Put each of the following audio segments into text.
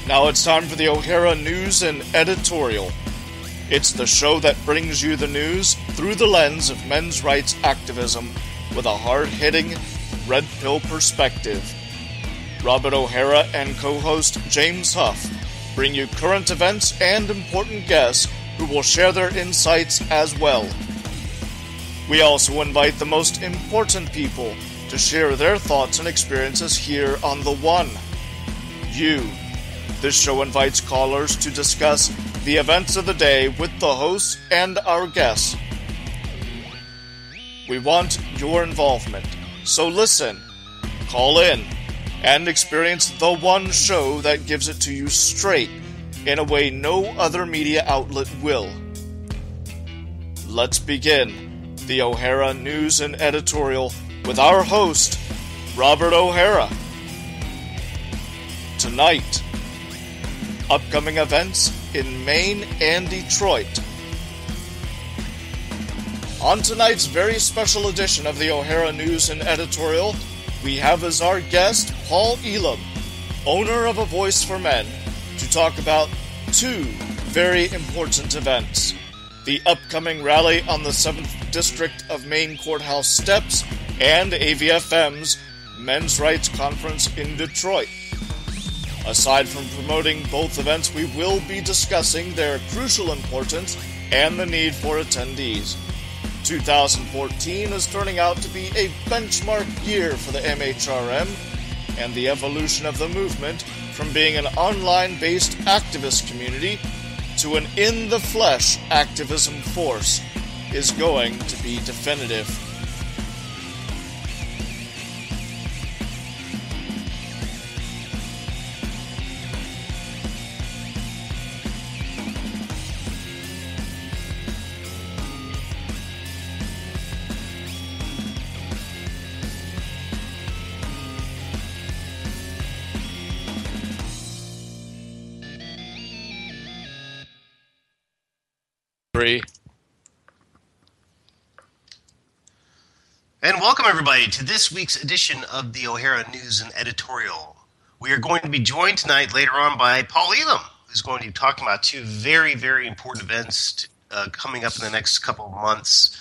Now it's time for the O'Hara News and Editorial. It's the show that brings you the news through the lens of men's rights activism with a hard-hitting, red pill perspective. Robert O'Hara and co-host James Huff bring you current events and important guests who will share their insights as well. We also invite the most important people to share their thoughts and experiences here on The One. You. This show invites callers to discuss the events of the day with the hosts and our guests. We want your involvement, so listen, call in, and experience the one show that gives it to you straight in a way no other media outlet will. Let's begin the O'Hara News and Editorial with our host, Robert O'Hara. Tonight, upcoming events in Maine and Detroit. On tonight's very special edition of the O'Hara News and Editorial, we have as our guest Paul Elam, owner of A Voice for Men, to talk about two very important events: the upcoming rally on the 7th District of Maine Courthouse steps and AVFM's Men's Rights Conference in Detroit. Aside from promoting both events, we will be discussing their crucial importance and the need for attendees. 2014 is turning out to be a benchmark year for the MHRM, and the evolution of the movement from being an online-based activist community to an in-the-flesh activism force is going to be definitive. And welcome everybody to this week's edition of the O'Hara News and Editorial. We are going to be joined tonight later on by Paul Elam, who's going to be talking about two very, very important events coming up in the next couple of months.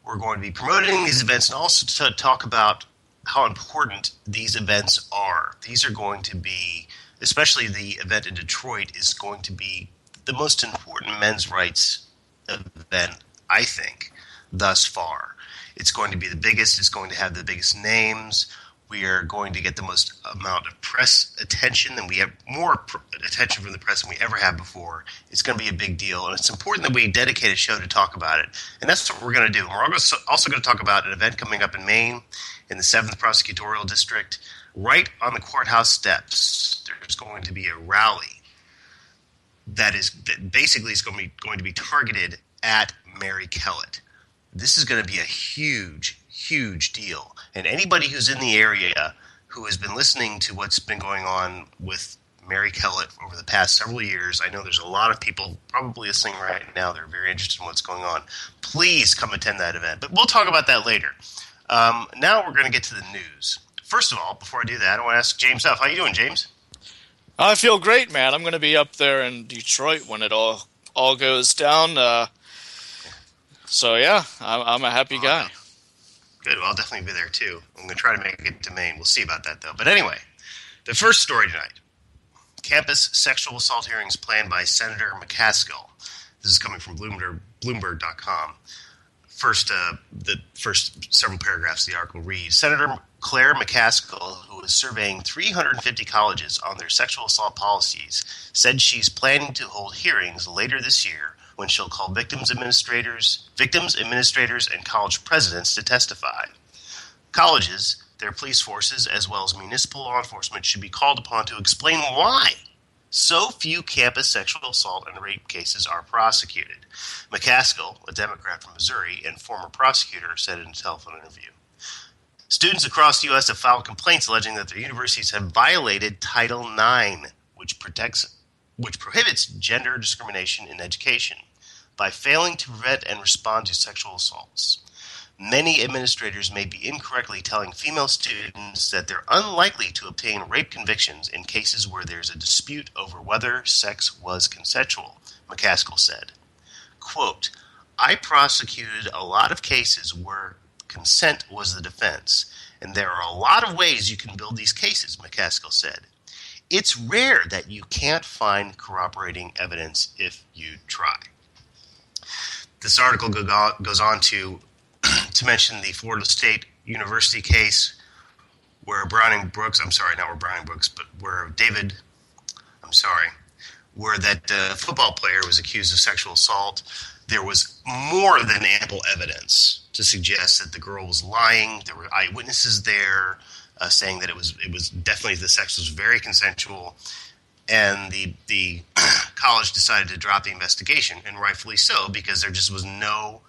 We're going to be promoting these events and also to talk about how important these events are. These are going to be, especially the event in Detroit, is going to be the most important men's rights event, I think, thus far. It's going to be the biggest. It's going to have the biggest names. We are going to get the most amount of press attention than we have, more attention from the press than we ever have before. It's going to be a big deal, and it's important that we dedicate a show to talk about it. And that's what we're going to do. We're also going to talk about an event coming up in Maine, in the 7th Prosecutorial District, right on the courthouse steps. There's going to be a rally that basically is going to be targeted at Mary Kellett. This is going to be a huge, huge deal. And anybody who's in the area who has been listening to what's been going on with Mary Kellett over the past several years, I know there's a lot of people probably listening right now that are very interested in what's going on. Please come attend that event. But we'll talk about that later. Now we're going to get to the news. First of all, before I do that, I want to ask James Huff. How you doing, James? I feel great, man. I'm going to be up there in Detroit when it all goes down. So, yeah, I'm a happy guy. Good. Well, I'll definitely be there, too. I'm going to try to make it to Maine. We'll see about that, though. But anyway, the first story tonight. Campus sexual assault hearings planned by Senator McCaskill. This is coming from Bloomberg.com. The first several paragraphs of the article read, Senator Claire McCaskill, who is surveying 350 colleges on their sexual assault policies, said she's planning to hold hearings later this year when she'll call victims, administrators, and college presidents to testify. Colleges, their police forces, as well as municipal law enforcement should be called upon to explain why so few campus sexual assault and rape cases are prosecuted. McCaskill, a Democrat from Missouri and former prosecutor, said in a telephone interview. Students across the U.S. have filed complaints alleging that their universities have violated Title IX, which prohibits gender discrimination in education, by failing to prevent and respond to sexual assaults. Many administrators may be incorrectly telling female students that they're unlikely to obtain rape convictions in cases where there's a dispute over whether sex was consensual, McCaskill said. Quote, I prosecuted a lot of cases where consent was the defense, and there are a lot of ways you can build these cases, McCaskill said. It's rare that you can't find corroborating evidence if you try. This article goes on to mention the Florida State University case where where that football player was accused of sexual assault. There was more than ample evidence to suggest that the girl was lying. There were eyewitnesses there saying that it was definitely, the sex was very consensual. And the college decided to drop the investigation, and rightfully so, because there just was no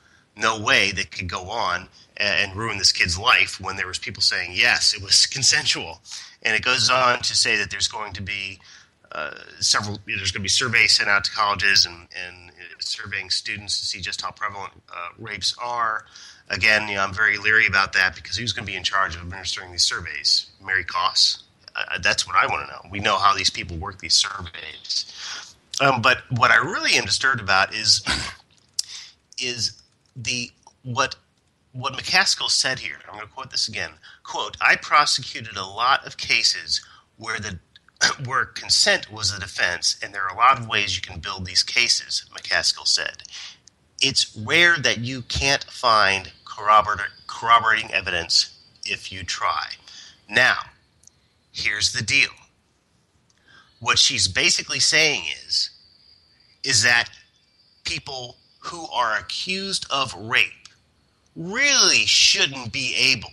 way that could go on and ruin this kid's life when there was people saying, yes, it was consensual. And it goes on to say that there's going to be surveys sent out to colleges and surveying students to see just how prevalent rapes are. Again, I'm very leery about that, because who's going to be in charge of administering these surveys? Mary Koss? That's what I want to know. We know how these people work these surveys. But what I really am disturbed about is what McCaskill said here. I'm going to quote this again. Quote, I prosecuted a lot of cases where consent was the defense, and there are a lot of ways you can build these cases, McCaskill said. It's rare that you can't find corroborating evidence if you try. Now, here's the deal. What she's basically saying is that people who are accused of rape really shouldn't be able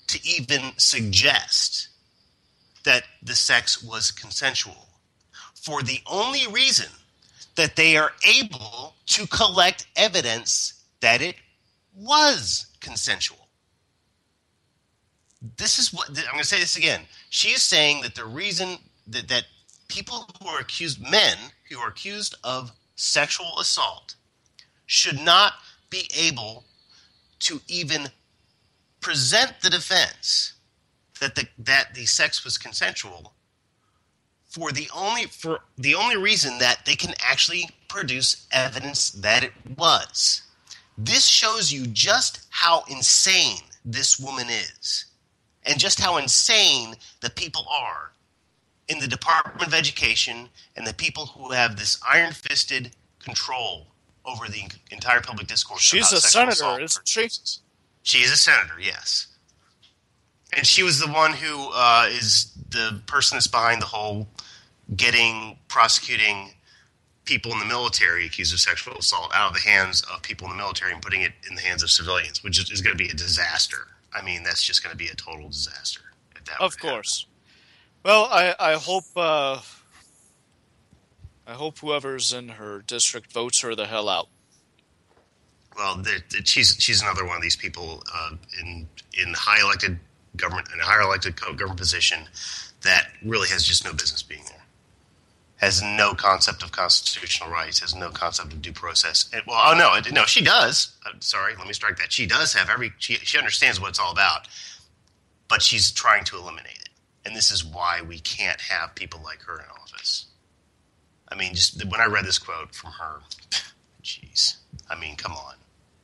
to even suggest that the sex was consensual, for the only reason that they are able to collect evidence that it was consensual. This is what I'm going to say this again. She is saying that the reason that people who are men who are accused of sexual assault should not be able to even present the defense that the sex was consensual for the only reason that they can actually produce evidence that it was. This shows you just how insane this woman is, and just how insane the people are in the Department of Education and the people who have this iron-fisted control over the entire public discourse. She's a senator, isn't she? She is a senator, yes. And she was the one who is the person that's behind the whole prosecuting people in the military accused of sexual assault out of the hands of people in the military and putting it in the hands of civilians, which is going to be a disaster. I mean, that's just going to be a total disaster. Of course. Well, I hope whoever's in her district votes her the hell out. Well, she's another one of these people in high elected government, in a higher elected government position that really has just no business being there. Has no concept of constitutional rights, has no concept of due process. No, she does. Sorry, let me strike that. She does have she understands what it's all about, but she's trying to eliminate it. And this is why we can't have people like her in office. I mean, just when I read this quote from her, jeez. I mean, come on.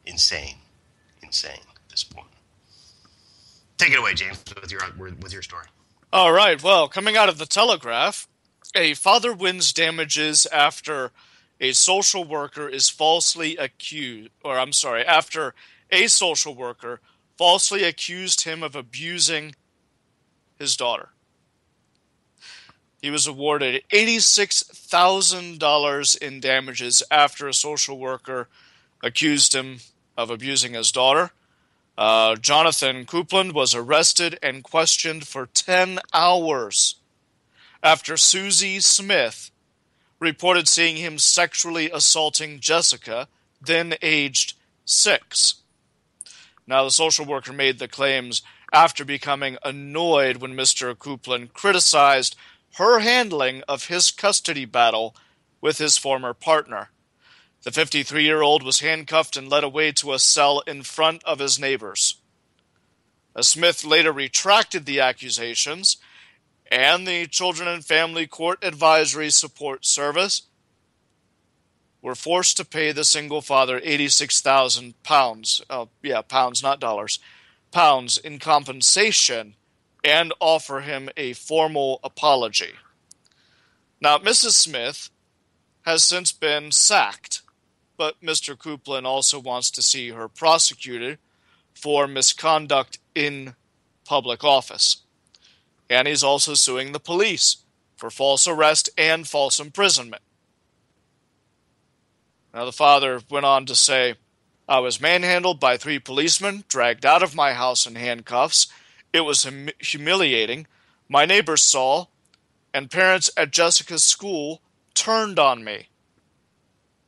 Insane at this point. Take it away, James, with your story. All right. Well, coming out of the Telegraph, a father wins damages after a social worker is after a social worker falsely accused him of abusing his daughter. He was awarded $86,000 in damages after a social worker accused him of abusing his daughter. Jonathan Coupland was arrested and questioned for 10 hours after Susie Smith reported seeing him sexually assaulting Jessica, then aged 6. Now, the social worker made the claims after becoming annoyed when Mr. Coupland criticized her handling of his custody battle with his former partner. The 53-year-old was handcuffed and led away to a cell in front of his neighbors. Smith later retracted the accusations, and the Children and Family Court Advisory Support Service were forced to pay the single father £86,000, pounds, not dollars, pounds in compensation and offer him a formal apology. Now, Mrs. Smith has since been sacked, but Mr. Coupland also wants to see her prosecuted for misconduct in public office. And he's also suing the police for false arrest and false imprisonment. Now, the father went on to say, I was manhandled by 3 policemen, dragged out of my house in handcuffs. It was humiliating. My neighbors saw, and parents at Jessica's school turned on me.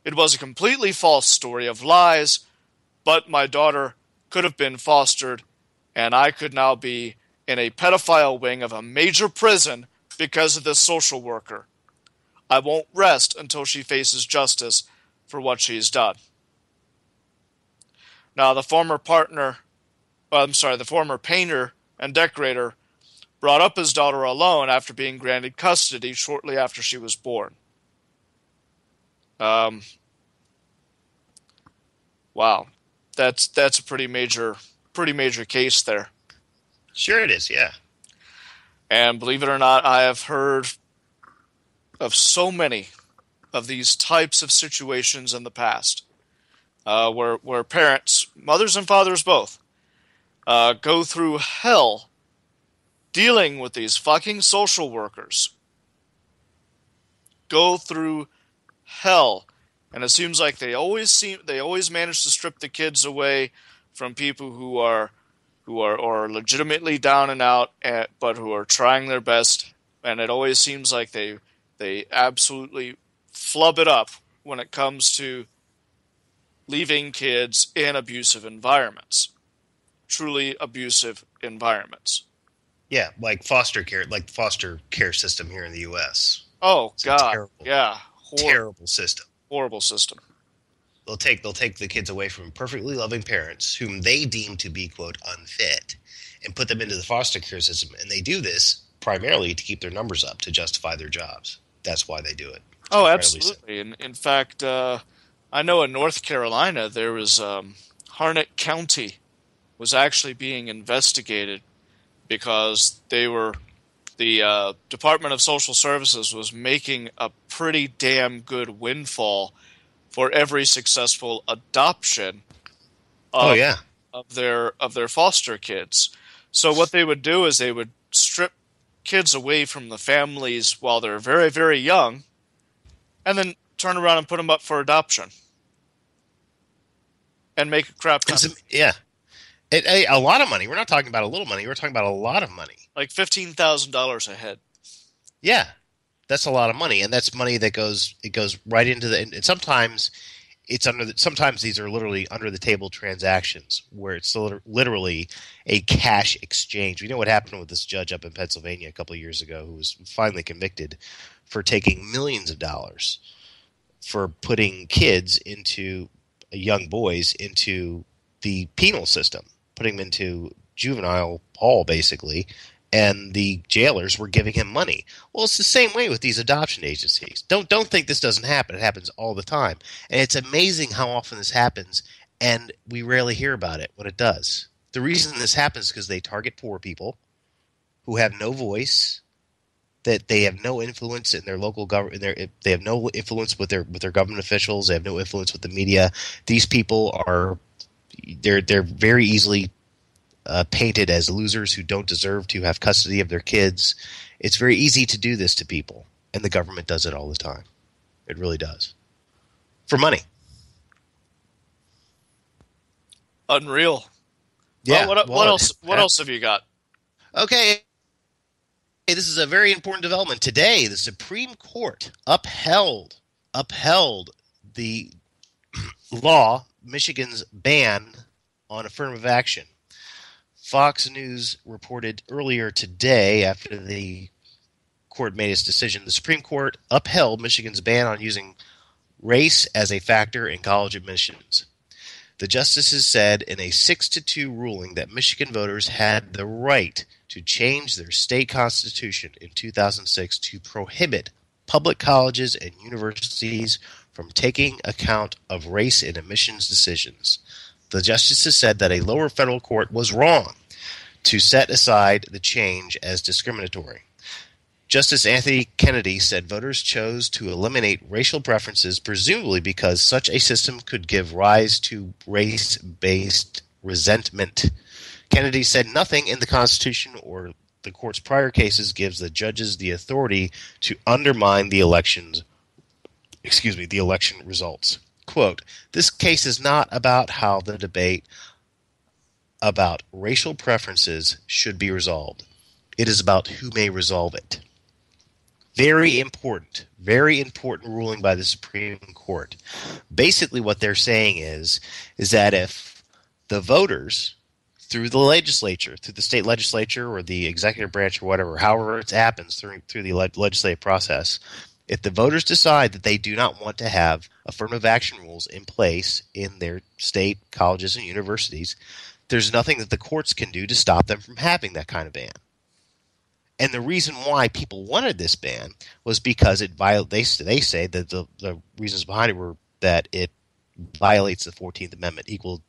It was a completely false story of lies, but my daughter could have been fostered, and I could now be in a pedophile wing of a major prison because of this social worker. I won't rest until she faces justice for what she's done. Now, the former painter and decorator brought up his daughter alone after being granted custody shortly after she was born. Wow, that's a pretty major case there. Sure it is, yeah. And believe it or not, I have heard of so many of these types of situations in the past, where parents, mothers and fathers both, go through hell dealing with these fucking social workers. Go through hell. And it seems like they always manage to strip the kids away from people who are legitimately down and out, but who are trying their best. And it always seems like they absolutely flub it up when it comes to leaving kids in abusive environments. Truly abusive environments. Yeah, like foster care system here in the U.S. Oh, it's God. Yeah. Terrible system. Horrible system. They'll take the kids away from perfectly loving parents whom they deem to be, quote, unfit, and put them into the foster care system. And they do this primarily to keep their numbers up, to justify their jobs. That's why they do it. Oh, absolutely. In fact, I know in North Carolina there was Harnett County was actually being investigated because the Department of Social Services was making a pretty damn good windfall for every successful adoption of their foster kids. So what they would do is they would strip kids away from the families while they're very, very young, and then turn around and put them up for adoption and make a crap ton. Yeah. A lot of money. We're not talking about a little money. We're talking about a lot of money. Like $15,000 a head. Yeah, that's a lot of money, and that's money that goes right into the. And sometimes it's sometimes these are literally under the table transactions where it's literally a cash exchange. We know what happened with this judge up in Pennsylvania a couple of years ago who was finally convicted for taking millions of dollars for putting young boys into the penal system, putting them into juvenile hall basically, and the jailers were giving him money. Well, it's the same way with these adoption agencies. Don't think this doesn't happen. It happens all the time. And it's amazing how often this happens, and we rarely hear about it when it does. The reason this happens is because they target poor people who have no voice, that they have no influence in their local government. They have no influence with their government officials. They have no influence with the media. These people are they're very easily painted as losers who don't deserve to have custody of their kids. It's very easy to do this to people, and the government does it all the time. It really does. For money. Unreal. Yeah. What else have you got? Okay. Hey, this is a very important development. Today, the Supreme Court upheld the law, Michigan's ban on affirmative action. Fox News reported earlier today, after the court made its decision, the Supreme Court upheld Michigan's ban on using race as a factor in college admissions. The justices said in a 6-2 ruling that Michigan voters had the right to change their state constitution in 2006 to prohibit public colleges and universities from taking account of race in admissions decisions. The justices said that a lower federal court was wrong to set aside the change as discriminatory. Justice Anthony Kennedy said voters chose to eliminate racial preferences presumably because such a system could give rise to race-based resentment. Kennedy said nothing in the Constitution or the court's prior cases gives the judges the authority to undermine the election results. Quote, "This case is not about how the debate about racial preferences should be resolved. It is about who may resolve it." Very important ruling by the Supreme Court. Basically what they're saying is that if the voters, through the legislature, through the state legislature or the executive branch or whatever, however it happens through the legislative process, if the voters decide that they do not want to have affirmative action rules in place in their state colleges and universities, there's nothing that the courts can do to stop them from having that kind of ban. And the reason why people wanted this ban was because they say that the reasons behind it were that it violates the 14th Amendment, equal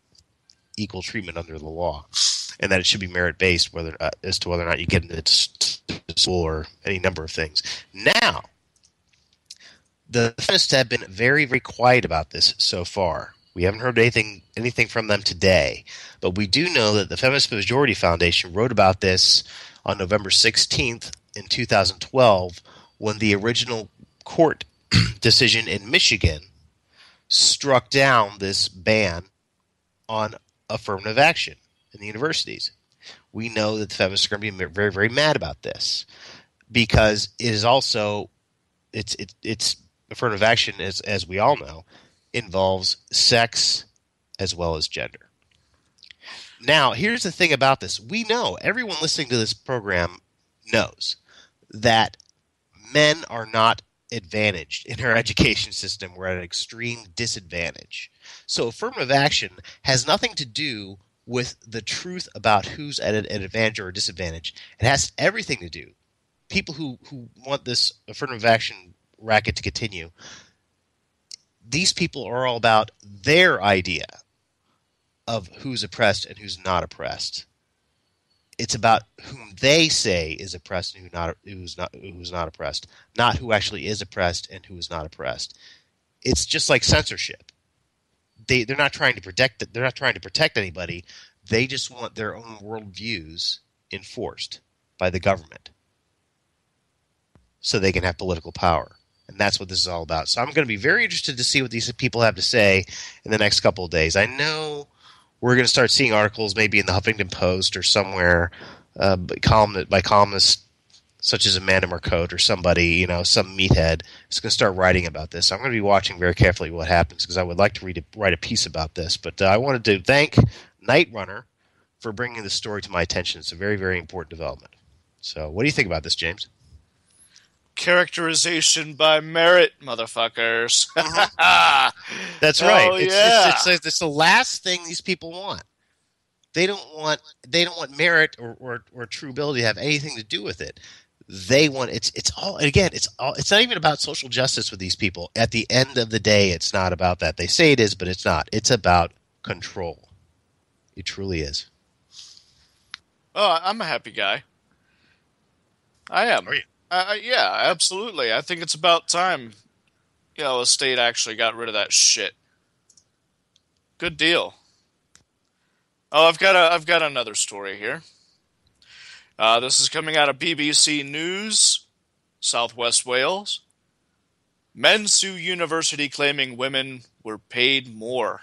treatment under the law, and that it should be merit-based as to whether or not you get into school or any number of things. Now, the feminists have been very, very quiet about this so far. We haven't heard anything from them today, but we do know that the Feminist Majority Foundation wrote about this on November 16th in 2012 when the original court decision in Michigan struck down this ban on affirmative action in the universities. We know that the feminists are going to be very, very mad about this because it is also it's affirmative action, as we all know, involves sex as well as gender. Now, here's the thing about this. We know, everyone listening to this program knows that men are not advantaged in our education system. We're at an extreme disadvantage. So affirmative action has nothing to do with the truth about who's at an advantage or a disadvantage. It has everything to do. People who want this affirmative action racket to continue, these people are all about their idea of who's oppressed and who's not oppressed. It's about whom they say is oppressed and who's not oppressed, not who actually is oppressed and who is not oppressed. It's just like censorship. They're not trying to protect anybody. They just want their own worldviews enforced by the government so they can have political power. And that's what this is all about. So I'm going to be very interested to see what these people have to say in the next couple of days. I know we're going to start seeing articles maybe in the Huffington Post or somewhere by columnists such as Amanda Marcotte or somebody, some meathead is going to start writing about this. So I'm going to be watching very carefully what happens because I would like to write a piece about this. But I wanted to thank Night Runner for bringing this story to my attention. It's a very, very important development. So what do you think about this, James? Characterization by merit, motherfuckers. That's right. Oh, yeah. It's the last thing these people want. They don't want merit or true ability to have anything to do with it. They want it's not even about social justice with these people. At the end of the day, it's not about that. They say it is, but it's not. It's about control. It truly is. Oh, I'm a happy guy. I am. Are you? Yeah, absolutely. I think it's about time, the state actually got rid of that shit. Good deal. Oh, I've got another story here. This is coming out of BBC News, Southwest Wales. Men sue university claiming women were paid more.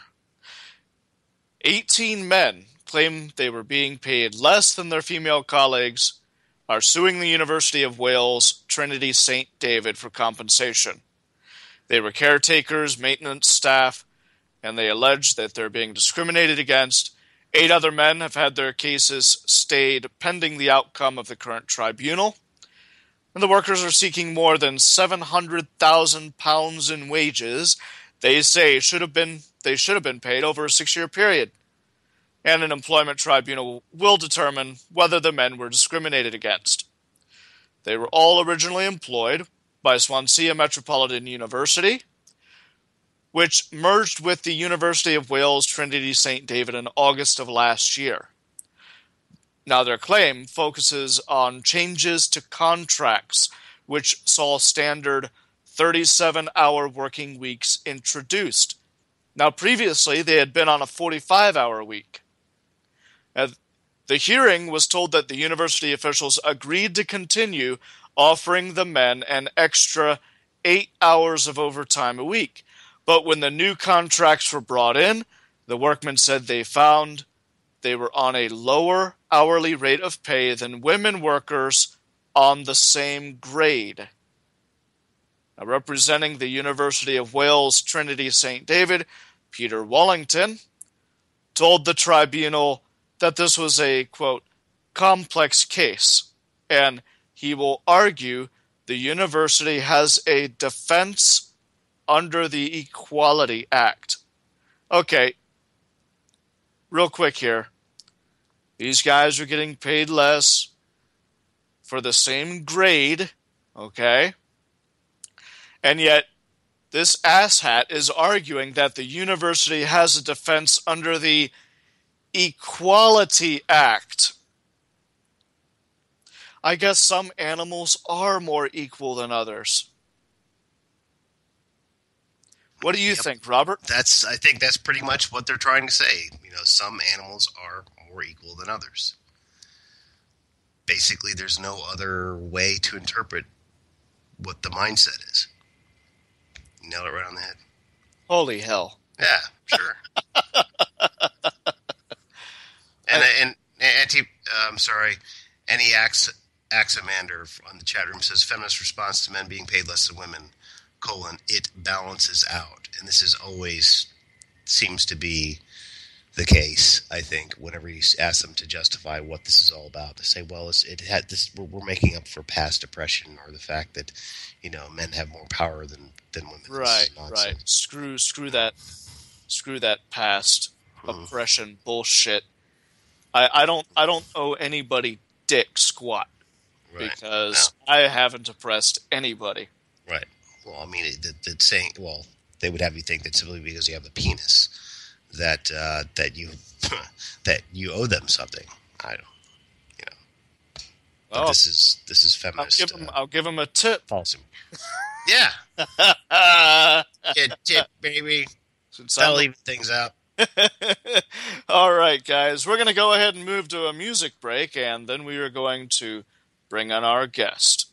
18 men claim they were being paid less than their female colleagues are suing the University of Wales Trinity St. David for compensation. They were caretakers, maintenance staff, and they allege that they're being discriminated against. 8 other men have had their cases stayed pending the outcome of the current tribunal. and the workers are seeking more than £700,000 in wages they say they should have been paid over a 6-year period. And an employment tribunal will determine whether the men were discriminated against. They were all originally employed by Swansea Metropolitan University, which merged with the University of Wales Trinity St. David in August of last year. Now, their claim focuses on changes to contracts, which saw standard 37-hour working weeks introduced. Now, previously, they had been on a 45-hour week. The hearing was told that the university officials agreed to continue offering the men an extra 8 hours of overtime a week. But when the new contracts were brought in, the workmen said they found they were on a lower hourly rate of pay than women workers on the same grade. Now, representing the University of Wales Trinity St. David, Peter Wallington, told the tribunal that this was a, quote, complex case, and he will argue the university has a defense under the Equality Act. Okay, real quick here. These guys are getting paid less for the same grade, okay? And yet, this asshat is arguing that the university has a defense under the Equality Act. I guess some animals are more equal than others. What do you think, Robert? I think that's pretty much what they're trying to say. Some animals are more equal than others. Basically, there's no other way to interpret what the mindset is. You nailed it right on the head. Holy hell. Yeah, sure. Any Axamander on the chat room says feminist response to men being paid less than women, it balances out. And this is always seems to be the case, I think, whenever you ask them to justify what this is all about. They say, well, we're making up for past oppression or the fact that, men have more power than women. Right. Screw that past oppression bullshit. I don't owe anybody dick squat because I haven't oppressed anybody. Right. Well, I mean, saying, well, they would have you think that simply because you have a penis that you that you owe them something. I don't, But this is feminist. I'll give them a tip. False. Yeah. Tip, baby. That'll even things out. All right, guys. We're going to go ahead and move to a music break, and then we are going to bring on our guest.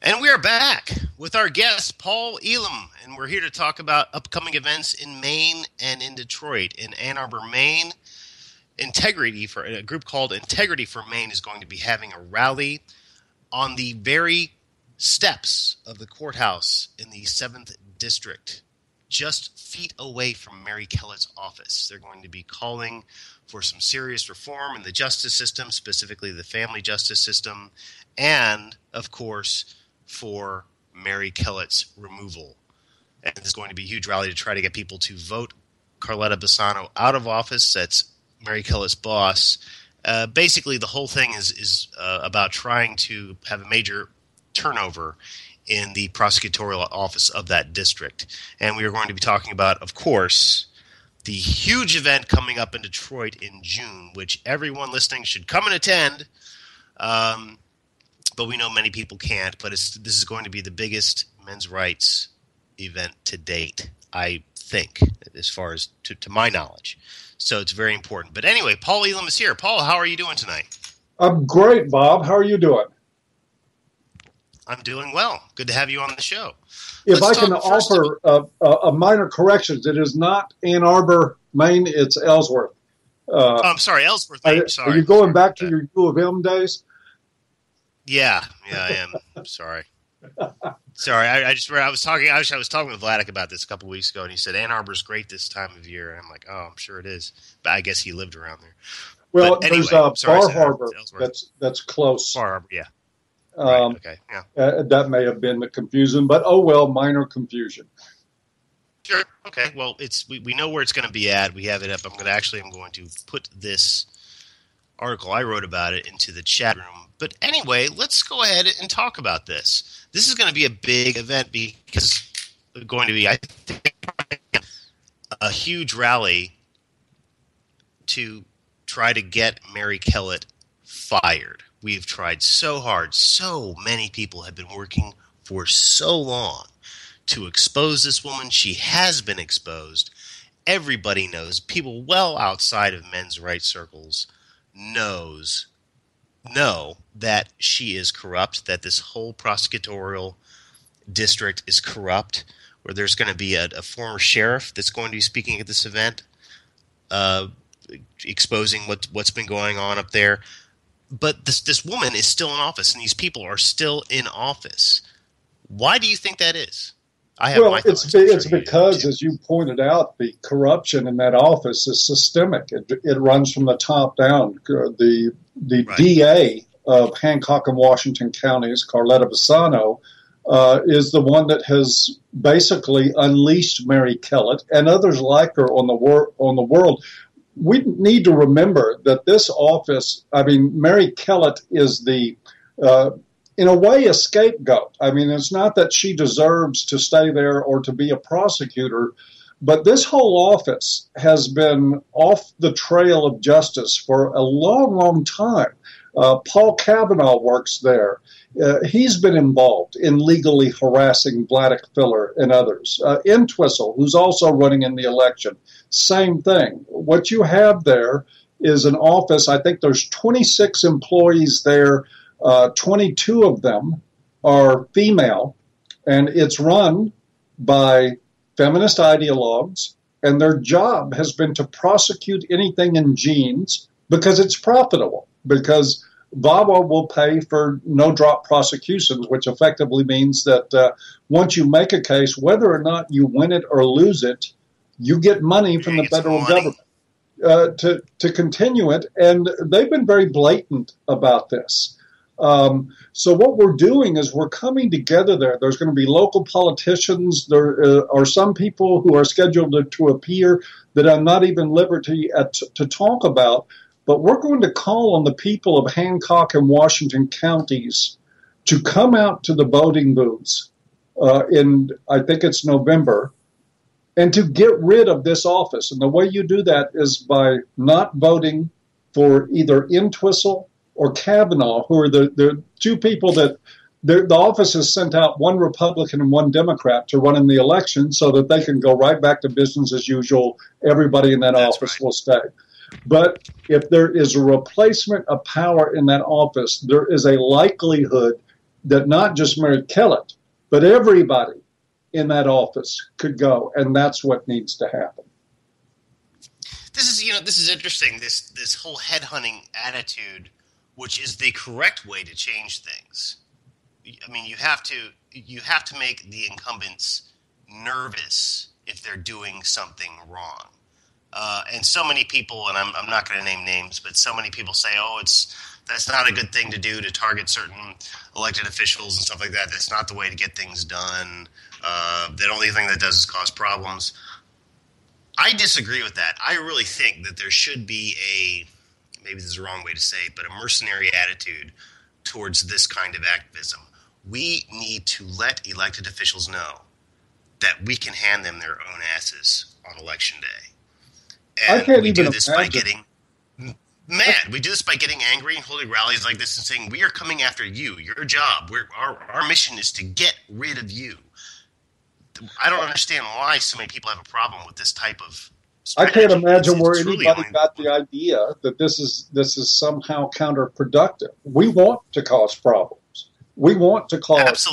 And we are back with our guest, Paul Elam, and we're here to talk about upcoming events in Maine and in Detroit. In Ann Arbor, Maine, a group called Integrity for Maine is going to be having a rally on the very steps of the courthouse in the 7th District, just feet away from Mary Kellett's office. They're going to be calling for some serious reform in the justice system, specifically the family justice system, and, of course, for Mary Kellett's removal. And there's going to be a huge rally to try to get people to vote Carletta Bassano out of office. That's Mary Kellett's boss. Basically, the whole thing is about trying to have a major turnover in the prosecutorial office of that district. And we are going to be talking about, of course, the huge event coming up in Detroit in June, which everyone listening should come and attend. But we know many people can't. But this is going to be the biggest men's rights event to date, I think, as far as to my knowledge. So it's very important. But anyway, Paul Elam is here. Paul, how are you doing tonight? I'm great, Bob. How are you doing? I'm doing well. Good to have you on the show. If I can offer a minor correction, it is not Ann Arbor, Maine. It's Ellsworth. I'm sorry, Ellsworth, Maine. Sorry. Are you going back to your U of M days? Yeah, I am. I'm sorry. Sorry, I was talking with Vladik about this a couple weeks ago, and he said Ann Arbor's great this time of year, and I'm like, oh, I'm sure it is, but I guess he lived around there. Well, but anyway, there's Bar Harbor that's close. Bar Harbor, yeah. Right, okay, yeah. That may have been the confusion, but minor confusion. Sure. Okay. Well, we know where it's going to be at. We have it up. I'm going to put this article I wrote about it into the chat room. But anyway, let's go ahead and talk about this. This is going to be a big event because it's going to be, I think, a huge rally to try to get Mary Kellett fired. We've tried so hard. So many people have been working for so long to expose this woman. She has been exposed. Everybody knows. People well outside of men's rights circles know that she is corrupt, that this whole prosecutorial district is corrupt, where there's going to be a former sheriff that's going to be speaking at this event, exposing what's been going on up there. But this woman is still in office, and these people are still in office. Why do you think that is? It's because, as you pointed out, the corruption in that office is systemic. It runs from the top down. The right. DA of Hancock and Washington counties, Carletta Bassano, is the one that has basically unleashed Mary Kellett and others like her on the world. We need to remember that this office, Mary Kellett is the in a way, a scapegoat. It's not that she deserves to stay there or to be a prosecutor, but this whole office has been off the trail of justice for a long, long time. Paul Cavanaugh works there. He's been involved in legally harassing Vladik Filler and others. Entwistle, who's also running in the election, same thing. What you have there is an office. I think there's 26 employees there. 22 of them are female, and it's run by feminist ideologues, and their job has been to prosecute anything in genes because it's profitable, because VAWA will pay for no-drop prosecutions, which effectively means that once you make a case, whether or not you win it or lose it, you get money from the federal government to continue it, and they've been very blatant about this. So what we're doing is we're coming together there. There's going to be local politicians. There are some people who are scheduled to appear that I'm not even liberty to talk about, but we're going to call on the people of Hancock and Washington counties to come out to the voting booths in, I think it's November, and to get rid of this office. And the way you do that is by not voting for either Entwistle or Kavanaugh, who are the two people that the office has sent out one Republican and one Democrat to run in the election so that they can go right back to business as usual. Everybody in that office will stay. But if there is a replacement of power in that office, there is a likelihood that not just Mary Kellett, but everybody in that office could go, and that's what needs to happen. This is interesting. This whole headhunting attitude, which is the correct way to change things. I mean, you have to make the incumbents nervous if they're doing something wrong. And so many people, and I'm not going to name names, but so many people say, "Oh, that's not a good thing to do, to target certain elected officials and stuff like that. That's not the way to get things done. The only thing that does is cause problems." I disagree with that. I really think that there should be maybe this is the wrong way to say it, but a mercenary attitude towards this kind of activism. We need to let elected officials know that we can hand them their own asses on Election Day. And we do this by getting mad. We do this by getting angry and holding rallies like this and saying, we are coming after you, your job. Our mission is to get rid of you. I don't understand why so many people have a problem with this type of strategy. I can't imagine where anybody got the idea that this is somehow counterproductive. We want to cause problems. We want to cause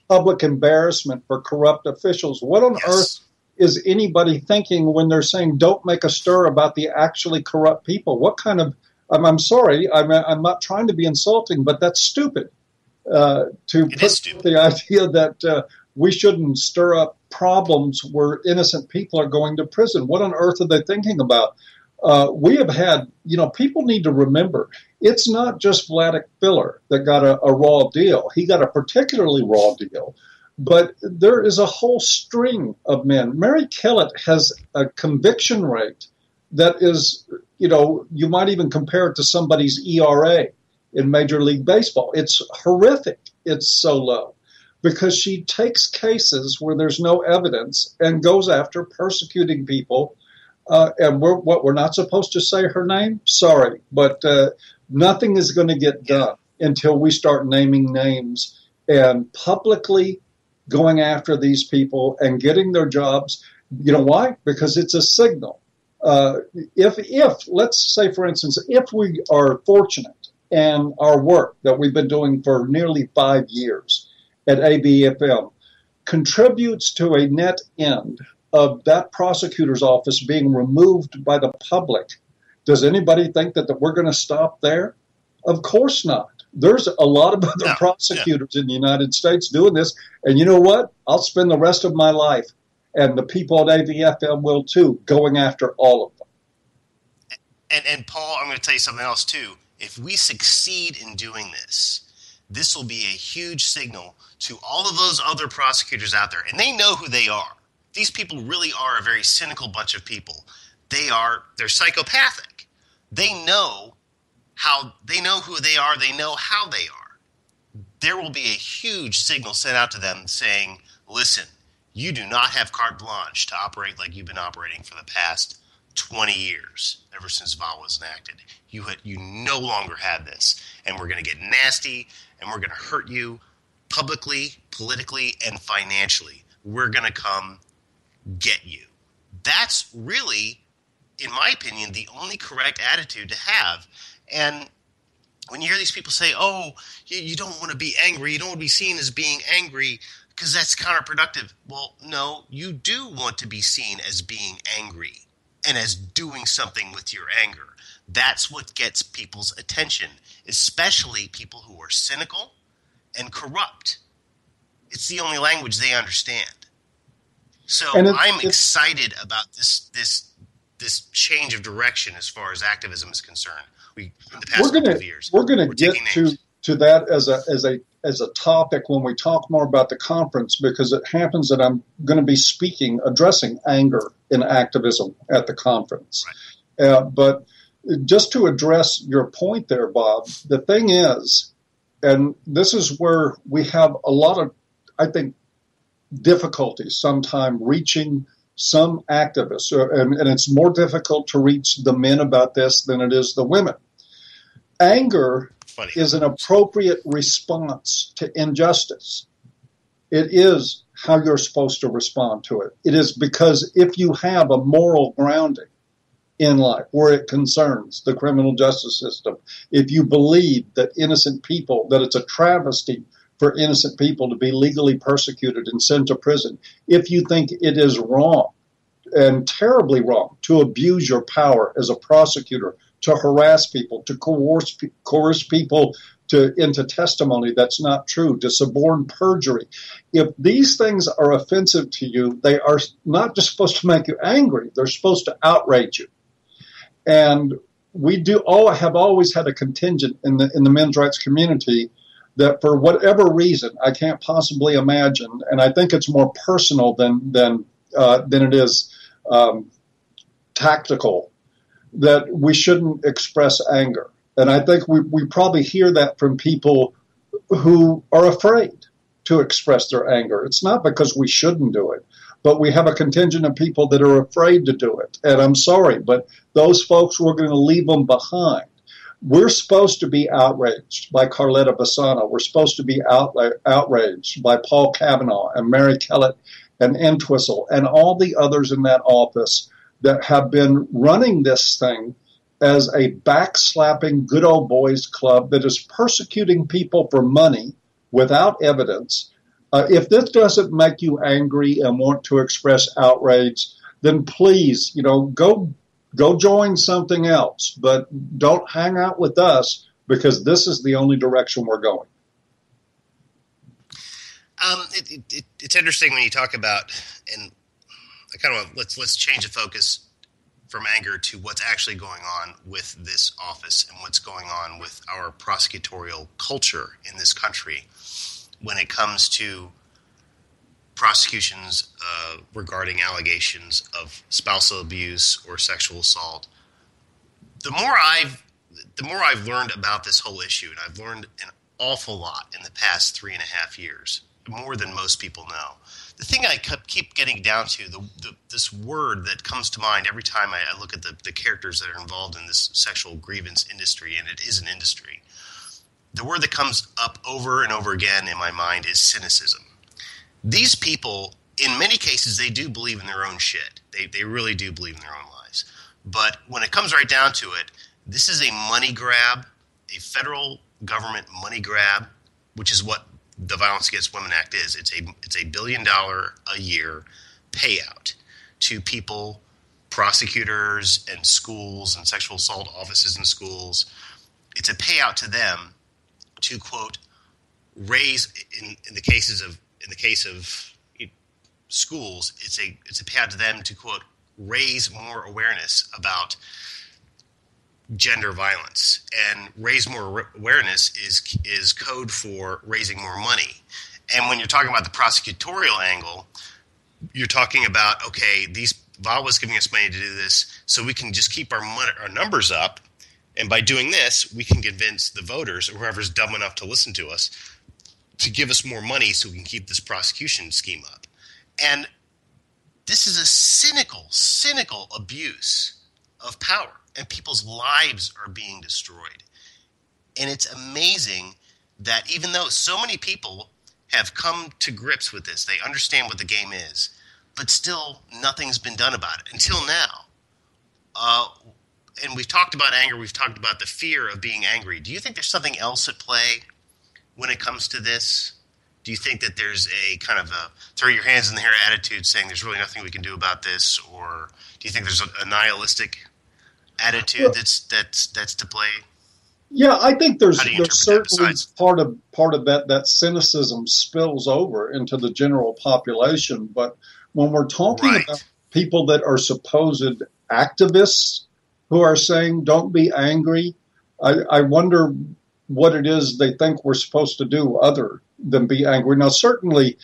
public embarrassment for corrupt officials. What on earth is anybody thinking when they're saying don't make a stir about the actually corrupt people? What kind of I'm sorry, I'm not trying to be insulting, but that's stupid. The idea that we shouldn't stir up problems where innocent people are going to prison. What on earth are they thinking about? We have had, people need to remember, it's not just Vladik Filler that got a raw deal. He got a particularly raw deal. But there is a whole string of men. Mary Kellett has a conviction rate that is, you might even compare it to somebody's ERA in Major League Baseball. It's horrific. It's so low because she takes cases where there's no evidence and goes after persecuting people. And we're not supposed to say her name? Sorry, but nothing is going to get done until we start naming names and publicly going after these people and getting their jobs. You know why? Because it's a signal. If let's say, for instance, if we are fortunate and our work that we've been doing for nearly 5 years at ABFM contributes to a net end of that prosecutor's office being removed by the public, does anybody think that we're going to stop there? Of course not. There's a lot of other prosecutors in the United States doing this. And you know what? I'll spend the rest of my life, and the people at ABFM will too, going after all of them. And Paul, I'm going to tell you something else too. If we succeed in doing this, this will be a huge signal to all of those other prosecutors out there. And they know who they are. These people really are a very cynical bunch of people. They're psychopathic. They know who they are. They know how they are. There will be a huge signal sent out to them saying, listen, you do not have carte blanche to operate like you've been operating for the past 20 years, ever since VAWA was enacted. You no longer have this, and we're going to get nasty, and we're going to hurt you publicly, politically, and financially. We're going to come get you. That's really, in my opinion, the only correct attitude to have. And when you hear these people say, oh, you don't want to be angry, you don't want to be seen as being angry because that's counterproductive. Well, no, you do want to be seen as being angry and as doing something with your anger. That's what gets people's attention, especially people who are cynical and corrupt. It's the only language they understand. So I'm excited about this change of direction as far as activism is concerned. In the past couple of years, we're going to get to that as a topic when we talk more about the conference, because it happens that I'm going to be addressing anger in activism at the conference. Right. But just to address your point there, Bob, the thing is, and this is where we have a lot of, I think, difficulties sometimes reaching some activists, and it's more difficult to reach the men about this than it is the women. Anger is an appropriate response to injustice. It is how you're supposed to respond to it. It is because if you have a moral grounding in life where it concerns the criminal justice system, if you believe that innocent people, that it's a travesty for innocent people to be legally persecuted and sent to prison. If you think it is wrong and terribly wrong to abuse your power as a prosecutor, to harass people, to coerce people into testimony that's not true, to suborn perjury. If these things are offensive to you, they are not just supposed to make you angry, they're supposed to outrage you. And we have always had a contingent in the men's rights community that for whatever reason, I can't possibly imagine, and I think it's more personal than it is tactical, that we shouldn't express anger. And I think we probably hear that from people who are afraid to express their anger. It's not because we shouldn't do it, but we have a contingent of people that are afraid to do it. And I'm sorry, but those folks, we're going to leave them behind. We're supposed to be outraged by Carletta Bassano. We're supposed to be outraged by Paul Kavanaugh and Mary Kellett and Entwistle and all the others in that office that have been running this thing as a backslapping good old boys club that is persecuting people for money without evidence. If this doesn't make you angry and want to express outrage, then please, go join something else. But don't hang out with us, because this is the only direction we're going. It's interesting when you talk about, and I kind of let's change the focus from anger to what's actually going on with this office and what's going on with our prosecutorial culture in this country when it comes to prosecutions regarding allegations of spousal abuse or sexual assault. The more I've learned about this whole issue, and I've learned an awful lot in the past 3.5 years, more than most people know. The thing I keep getting down to, this word that comes to mind every time I look at the characters that are involved in this sexual grievance industry, and it is an industry, the word that comes up over and over again in my mind is cynicism. These people, in many cases, they do believe in their own shit. They really do believe in their own lies. But when it comes right down to it, this is a money grab, a federal government money grab, which is what the Violence Against Women Act is. It's a $1 billion a year payout to people, prosecutors and schools and sexual assault offices in schools. It's a payout to them to, quote, raise in the case of schools. It's a payout to them to, quote, raise more awareness about gender violence, and raise more awareness is code for raising more money. And when you're talking about the prosecutorial angle, you're talking about, okay, VAWA was giving us money to do this, so we can just keep our numbers up, and by doing this, we can convince the voters or whoever's dumb enough to listen to us to give us more money so we can keep this prosecution scheme up. And this is a cynical abuse of power. And people's lives are being destroyed. And it's amazing that even though so many people have come to grips with this, they understand what the game is, but still nothing's been done about it until now. And we've talked about anger. We've talked about the fear of being angry. Do you think there's something else at play when it comes to this? Do you think that there's a kind of a throw your hands in the air attitude saying there's really nothing we can do about this? Or do you think there's a nihilistic attitude that's to play? Yeah, I think there's certainly part of that cynicism spills over into the general population. But when we're talking about people that are supposed activists who are saying don't be angry, I wonder what it is they think we're supposed to do other than be angry. Now, certainly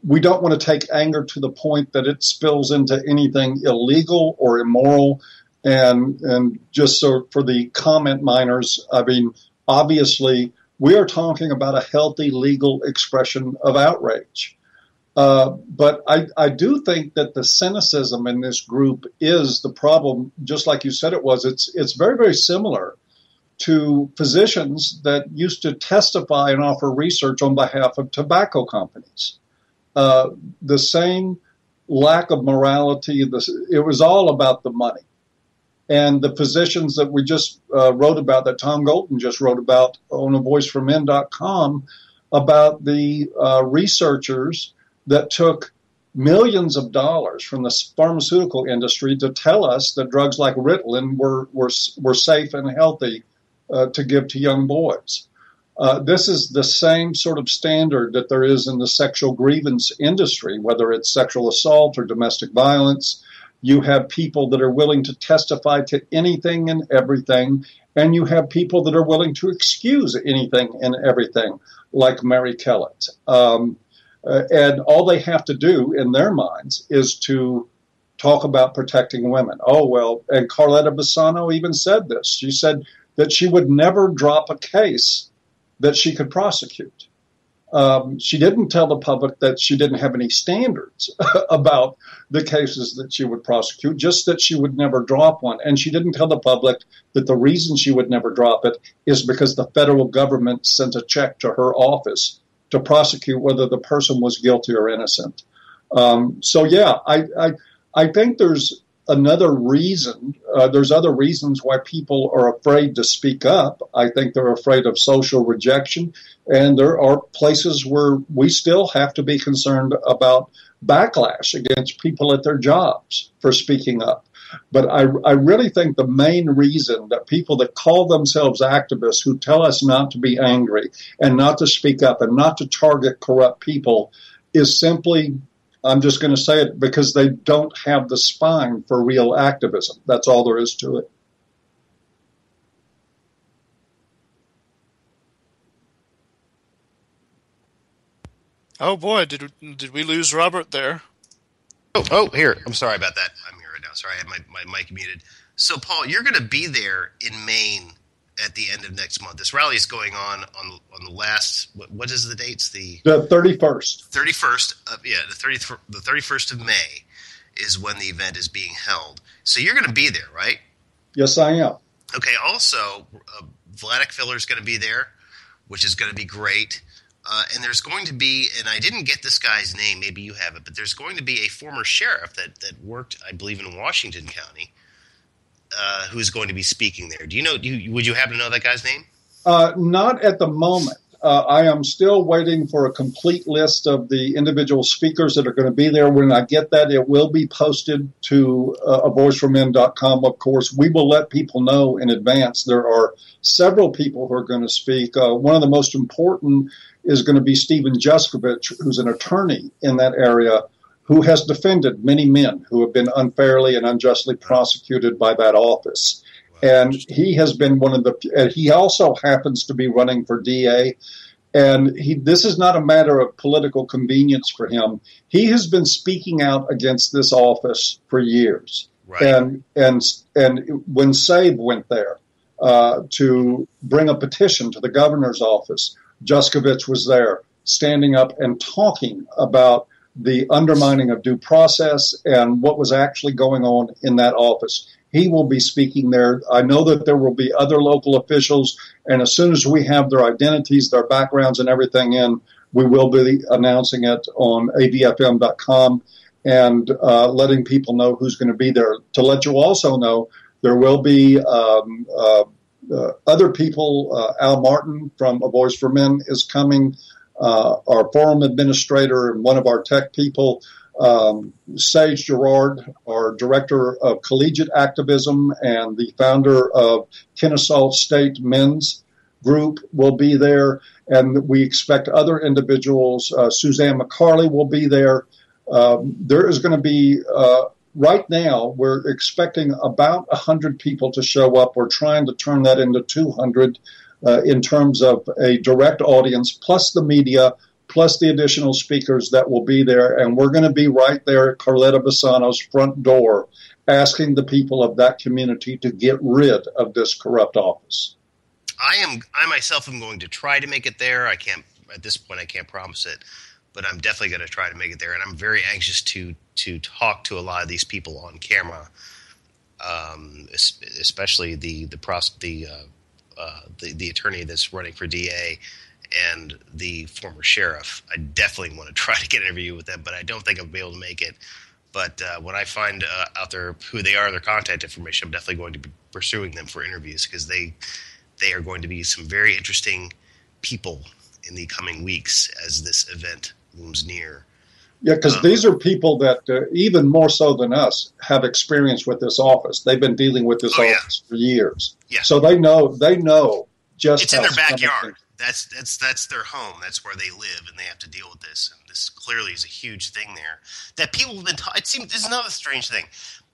we don't want to take anger to the point that it spills into anything illegal or immoral. And just so for the comment minors, I mean, obviously, we are talking about a healthy legal expression of outrage. But I do think that the cynicism in this group is the problem, just like you said it was. It's very, very similar to physicians that used to testify and offer research on behalf of tobacco companies. The same lack of morality. It was all about the money. And the physicians that we just wrote about, that Tom Golden just wrote about on avoiceformen.com, about the researchers that took millions of dollars from the pharmaceutical industry to tell us that drugs like Ritalin were safe and healthy to give to young boys. This is the same sort of standard that there is in the sexual grievance industry, whether it's sexual assault or domestic violence. You have people that are willing to testify to anything and everything, and you have people that are willing to excuse anything and everything, like Mary Kellett. And all they have to do in their minds is to talk about protecting women. Oh, well, and Carletta Bassano even said this. She said that she would never drop a case that she could prosecute. She didn't tell the public that she didn't have any standards about the cases that she would prosecute, just that she would never drop one. And she didn't tell the public that the reason she would never drop it is because the federal government sent a check to her office to prosecute whether the person was guilty or innocent. I think there's another reason. There's other reasons why people are afraid to speak up. I think they're afraid of social rejection. And there are places where we still have to be concerned about backlash against people at their jobs for speaking up. But I really think the main reason that people that call themselves activists, who tell us not to be angry and not to speak up and not to target corrupt people, is simply, I'm just going to say it, because they don't have the spine for real activism. That's all there is to it. Oh boy, did we lose Robert there? Oh, here. I'm sorry about that. I'm here right now. Sorry, I had my mic muted. So, Paul, you're going to be there in Maine at the end of next month. This rally is going on the last. What is the dates? The 31st. 31st of the 31st of May is when the event is being held. So you're going to be there, right? Yes, I am. Okay. Also, Vladik Filler is going to be there, which is going to be great. And there's going to be, and I didn't get this guy's name, maybe you have it, but there's going to be a former sheriff that worked, I believe, in Washington County, who is going to be speaking there. Do you know? Would you happen to know that guy's name? Not at the moment. I am still waiting for a complete list of the individual speakers that are going to be there. When I get that, it will be posted to avoiceformen.com, of course. We will let people know in advance. There are several people who are going to speak. One of the most important is going to be Stephen Juskovich, who's an attorney in that area, who has defended many men who have been unfairly and unjustly prosecuted by that office. And he has been he also happens to be running for DA. And this is not a matter of political convenience for him. He has been speaking out against this office for years. Right. And when SAVE went there to bring a petition to the governor's office, Juskovich was there standing up and talking about the undermining of due process and what was actually going on in that office. He will be speaking there. I know that there will be other local officials, and as soon as we have their identities, their backgrounds, and everything in, we will be announcing it on avfm.com and letting people know who's going to be there. To let you also know, there will be other people. Al Martin from A Voice for Men is coming. Our forum administrator and one of our tech people, Sage Gerard, our director of collegiate activism and the founder of Kennesaw State Men's Group, will be there. And we expect other individuals. Suzanne McCarley will be there. There is going to be, right now, we're expecting about 100 people to show up. We're trying to turn that into 200 in terms of a direct audience, plus the media, plus the additional speakers that will be there. And we're going to be right there at Carletta Bassano's front door asking the people of that community to get rid of this corrupt office. I myself am going to try to make it there. I can't, at this point, I can't promise it, but I'm definitely going to try to make it there. And I'm very anxious to talk to a lot of these people on camera, especially the attorney that's running for DA and the former sheriff. I definitely want to try to get an interview with them, but I don't think I'll be able to make it. But when I find out there who they are, their contact information, I'm definitely going to be pursuing them for interviews, because they are going to be some very interesting people in the coming weeks as this event looms near. Yeah, because these are people that, even more so than us, have experience with this office. They've been dealing with this office for years. Yeah. So they know just it's how in their backyard. That's their home. That's where they live, and they have to deal with this. And this clearly is a huge thing there. That people have been it seems this is another strange thing.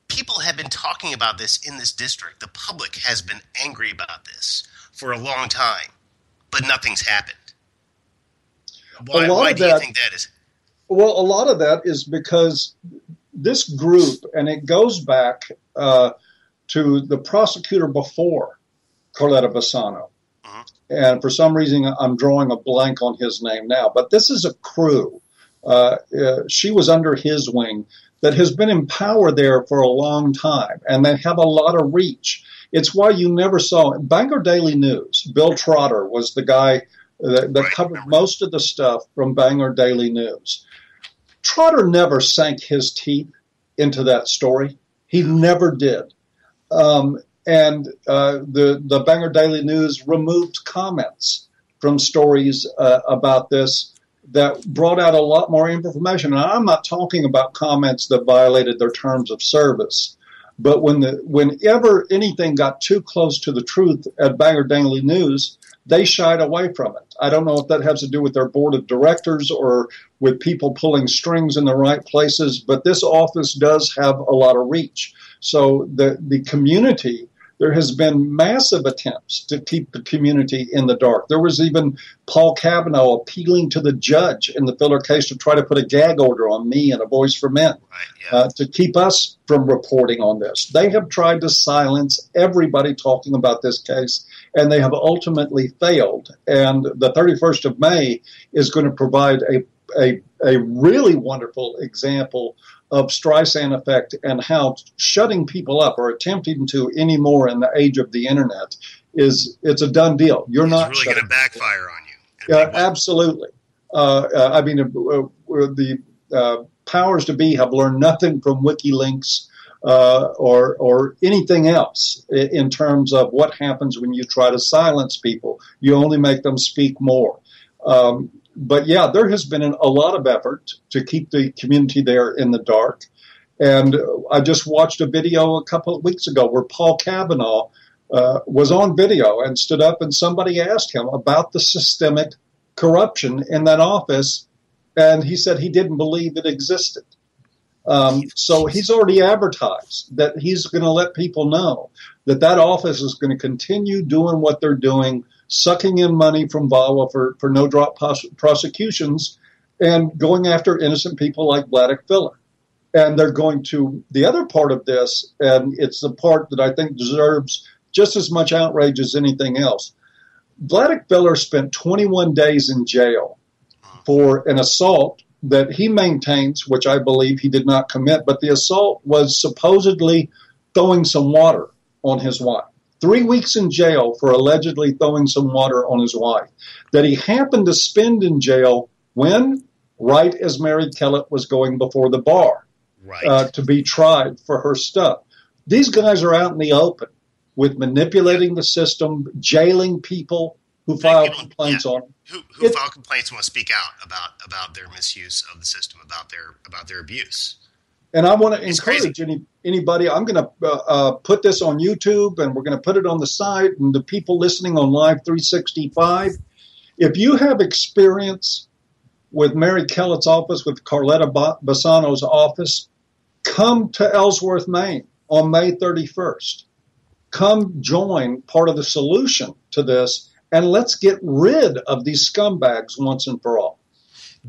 People have been talking about this in this district. The public has been angry about this for a long time, but nothing's happened. Why do you think that is? Well, a lot of that is because this group, and it goes back to the prosecutor before Carletta Bassano. Uh-huh. And for some reason, I'm drawing a blank on his name now. But this is a crew. She was under his wing that has been in power there for a long time, and they have a lot of reach. It's why you never saw Bangor Daily News. Bill Trotter was the guy that covered most of the stuff from Bangor Daily News. Trotter never sank his teeth into that story. He never did. And the Bangor Daily News removed comments from stories about this that brought out a lot more information. And I'm not talking about comments that violated their terms of service. But whenever anything got too close to the truth at Bangor Daily News, they shied away from it. I don't know if that has to do with their board of directors or with people pulling strings in the right places, but this office does have a lot of reach. So the community, there has been massive attempts to keep the community in the dark. There was even Paul Cavanaugh appealing to the judge in the Filler case to try to put a gag order on me and A Voice for Men to keep us from reporting on this. They have tried to silence everybody talking about this case, and they have ultimately failed. And the 31st of May is going to provide a really wonderful example of Streisand effect and how shutting people up or attempting to anymore in the age of the internet it's a done deal. It's really going to backfire on you. Yeah, absolutely. I mean, the powers to be have learned nothing from WikiLeaks or anything else in terms of what happens when you try to silence people. You only make them speak more. But yeah, there has been a lot of effort to keep the community there in the dark. And I just watched a video a couple of weeks ago where Paul Cavanaugh was on video and stood up, and somebody asked him about the systemic corruption in that office, and he said he didn't believe it existed. So he's already advertised that he's going to let people know that office is going to continue doing what they're doing, sucking in money from VAWA for no-drop prosecutions and going after innocent people like Vladek Filler. And they're going to, the other part of this, and it's the part that I think deserves just as much outrage as anything else. Vladek Filler spent 21 days in jail for an assault that he maintains, which I believe he did not commit, but the assault was supposedly throwing some water on his wife. 3 weeks in jail for allegedly throwing some water on his wife, that he happened to spend in jail when? Right as Mary Kellett was going before the bar to be tried for her stuff. These guys are out in the open with manipulating the system, jailing people who file complaints on them. Who file complaints and want to speak out about their misuse of the system, about their abuse. And I want to encourage anybody. I'm going to put this on YouTube, and we're going to put it on the site. And the people listening on Live 365, if you have experience with Mary Kellett's office, with Carletta Bassano's office, come to Ellsworth, Maine on May 31st. Come join part of the solution to this, and let's get rid of these scumbags once and for all.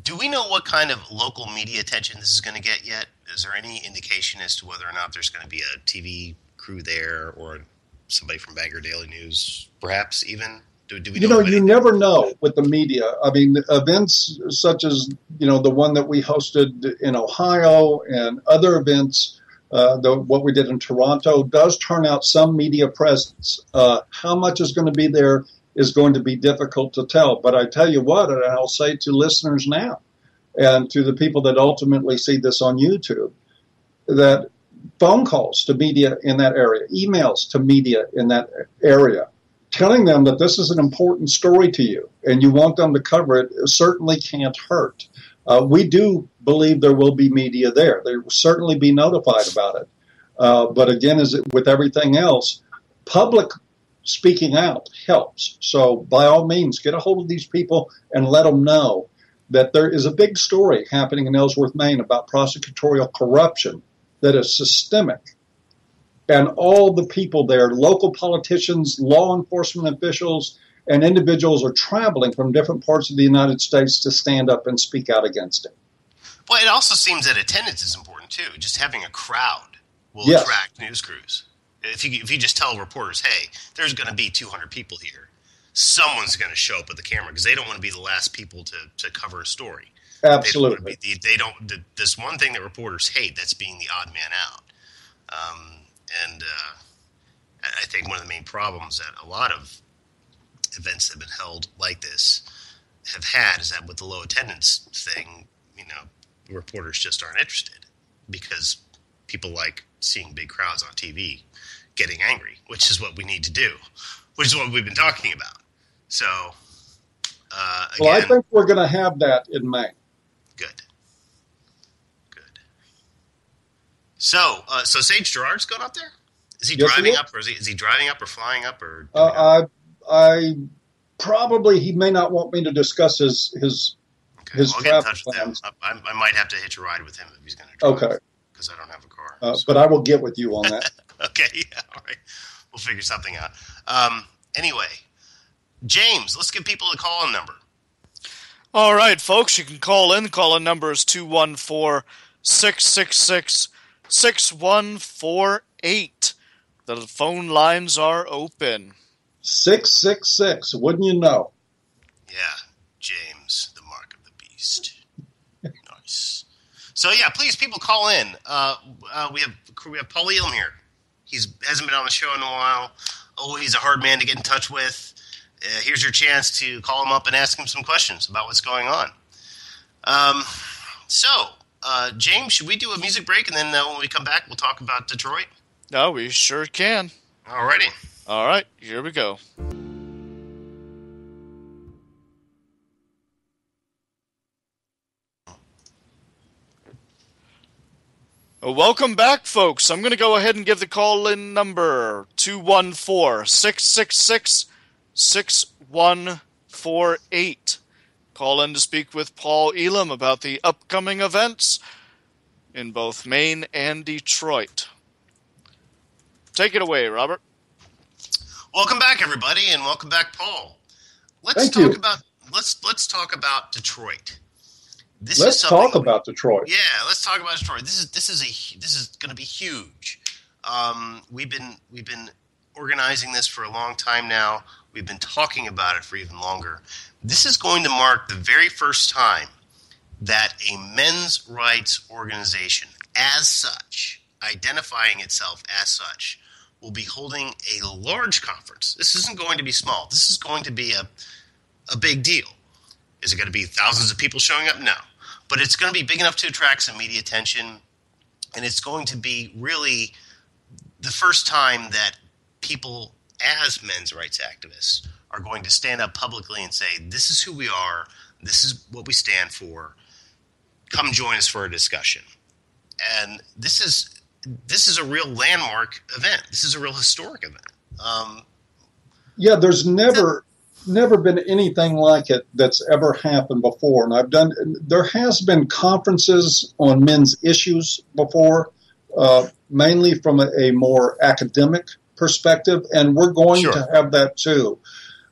Do we know what kind of local media attention this is going to get yet? Is there any indication as to whether or not there's going to be a TV crew there or somebody from Bangor Daily News, perhaps even? Do we know? You never know with the media. I mean, events such as, the one that we hosted in Ohio and other events, what we did in Toronto, does turn out some media presence. How much is going to be there is going to be difficult to tell. But I tell you what, and I'll say to listeners now and to the people that ultimately see this on YouTube, that phone calls to media in that area, emails to media in that area, telling them that this is an important story to you and you want them to cover it, certainly can't hurt. We do believe there will be media there. They will certainly be notified about it. But again, as with everything else, public speaking out helps. So by all means, get a hold of these people and let them know that there is a big story happening in Ellsworth, Maine about prosecutorial corruption that is systemic. And all the people there, local politicians, law enforcement officials, and individuals are traveling from different parts of the United States to stand up and speak out against it. Well, it also seems that attendance is important, too. Just having a crowd will attract news crews. If you just tell reporters, hey, there's going to be 200 people here, someone's going to show up with the camera because they don't want to be the last people to cover a story. Absolutely. This one thing that reporters hate, that's being the odd man out. I think one of the main problems that a lot of events that have been held like this have had is that with the low attendance thing, reporters just aren't interested because people like seeing big crowds on TV getting angry, which is what we need to do, which is what we've been talking about. So, well, I think we're going to have that in May. Good. So Sage Gerard's going up there? Is he driving up, or is he driving up, or flying up, or? I probably he may not want me to discuss his I'll get in touch with him. I might have to hitch a ride with him if he's going to drive. Okay. Because I don't have a car. But I will get with you on that. Okay, yeah, all right. We'll figure something out. Anyway, James, let's give people a call-in number. All right, folks, you can call in. The call-in number is 214-666-6148. The phone lines are open. 666, wouldn't you know? Yeah, James, the mark of the beast. Nice. So yeah, please, people call in. We have Paul Elam here. He hasn't been on the show in a while. Oh, he's a hard man to get in touch with. Here's your chance to call him up and ask him some questions about what's going on. James, should we do a music break, and then when we come back, we'll talk about Detroit? No, we sure can. Alrighty. All right, here we go. Welcome back, folks. I'm going to go ahead and give the call-in number 214-666-6148. Call in to speak with Paul Elam about the upcoming events in both Maine and Detroit. Take it away, Robert. Welcome back, everybody, and welcome back, Paul. Let's talk about Detroit. Let's talk about Detroit. Yeah, let's talk about Detroit. This is going to be huge. We've been organizing this for a long time now. We've been talking about it for even longer. This is going to mark the very first time that a men's rights organization, as such, identifying itself as such, will be holding a large conference. This isn't going to be small. This is going to be a big deal. Is it going to be thousands of people showing up? No. But it's going to be big enough to attract some media attention, and it's going to be really the first time that people, as men's rights activists, are going to stand up publicly and say, this is who we are, this is what we stand for, come join us for a discussion. And this is a real landmark event. This is a real historic event. There's never been anything like it that's ever happened before. And there has been conferences on men's issues before, mainly from a more academic perspective, and we're going to have that too.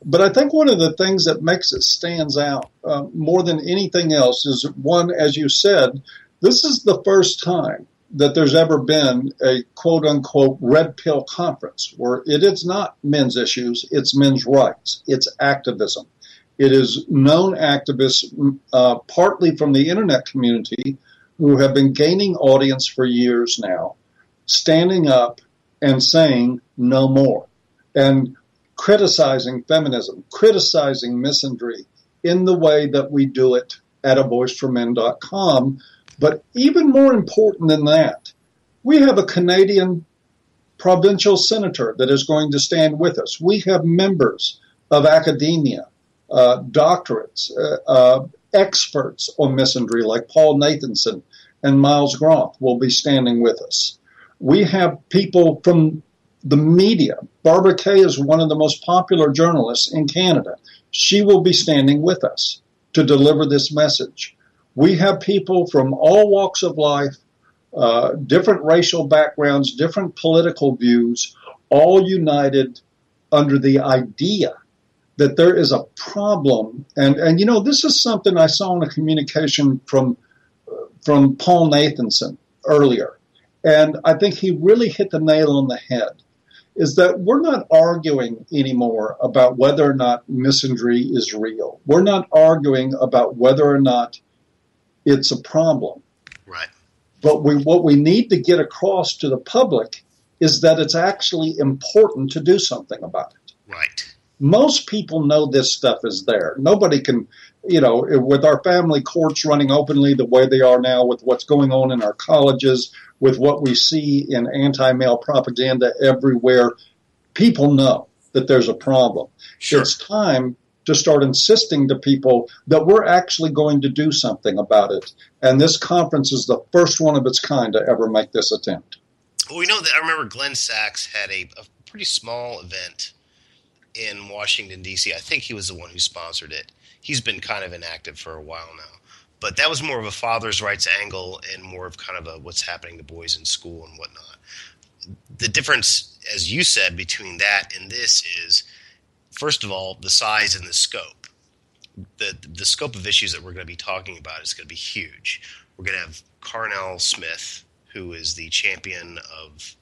But I think one of the things that makes it stands out more than anything else is, one, as you said, this is the first time that there's ever been a quote-unquote red pill conference where it is not men's issues, it's men's rights, it's activism. It is known activists, partly from the internet community, who have been gaining audience for years now, standing up and saying no more, and criticizing feminism, criticizing misandry in the way that we do it at avoiceformen.com. But even more important than that, We have a Canadian provincial senator that is going to stand with us. We have members of academia, doctorates, experts on misandry like Paul Nathanson and Miles Groff will be standing with us. We have people from the media. Barbara Kay is one of the most popular journalists in Canada. She will be standing with us to deliver this message. We have people from all walks of life, different racial backgrounds, different political views, all united under the idea that there is a problem. And this is something I saw in a communication from Paul Nathanson earlier. And I think he really hit the nail on the head, is that we're not arguing anymore about whether or not misandry is real. We're not arguing about whether or not it's a problem. Right. But what we need to get across to the public is that it's actually important to do something about it. Right. Most people know this stuff is there. Nobody can, with our family courts running openly the way they are now, with what's going on in our colleges, with what we see in anti-male propaganda everywhere, people know that there's a problem. Sure. It's time to start insisting to people that we're actually going to do something about it. And this conference is the first one of its kind to ever make this attempt. Well, we know that I remember Glenn Sachs had a pretty small event in Washington, D.C. I think he was the one who sponsored it. He's been kind of inactive for a while now. But that was more of a father's rights angle and more of kind of what's happening to boys in school and whatnot. The difference, as you said, between that and this is, first of all, the size and the scope. The scope of issues that we're going to be talking about is going to be huge. We're going to have Carnell Smith, who is the champion of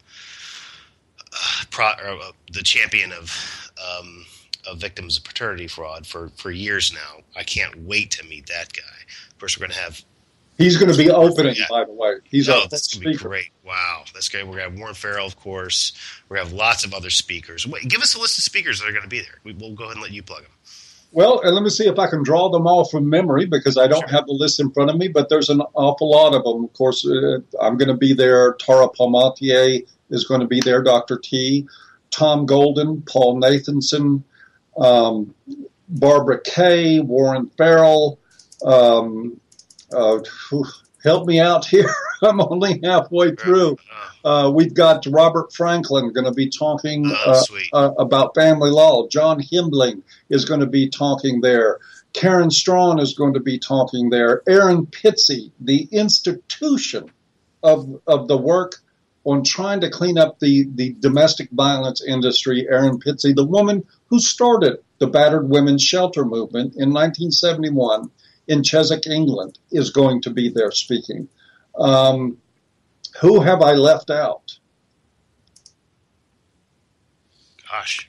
victims of paternity fraud for years now. I can't wait to meet that guy. Of course, we're going to have. He's going to be opening, by the way. That's going to be great. Wow, that's great. We're going to have Warren Farrell, of course. We're going to have lots of other speakers. Give us a list of speakers that are going to be there. We'll go ahead and let you plug them. Well, and let me see if I can draw them all from memory, because I don't have the list in front of me, but there's an awful lot of them. Of course, I'm going to be there. Tara Palmatier is going to be there, Dr. T, Tom Golden, Paul Nathanson, Barbara Kay, Warren Farrell. Help me out here. I'm only halfway through. We've got Robert Franklin going to be talking about family law. John Himbling is going to be talking there. Karen Strawn is going to be talking there. Aaron Pitsey, the institution of the work on trying to clean up the domestic violence industry. Aaron Pitsey, the woman who started the Battered Women's Shelter movement in 1971 in Cheswick, England, is going to be there speaking. Who have I left out? Gosh,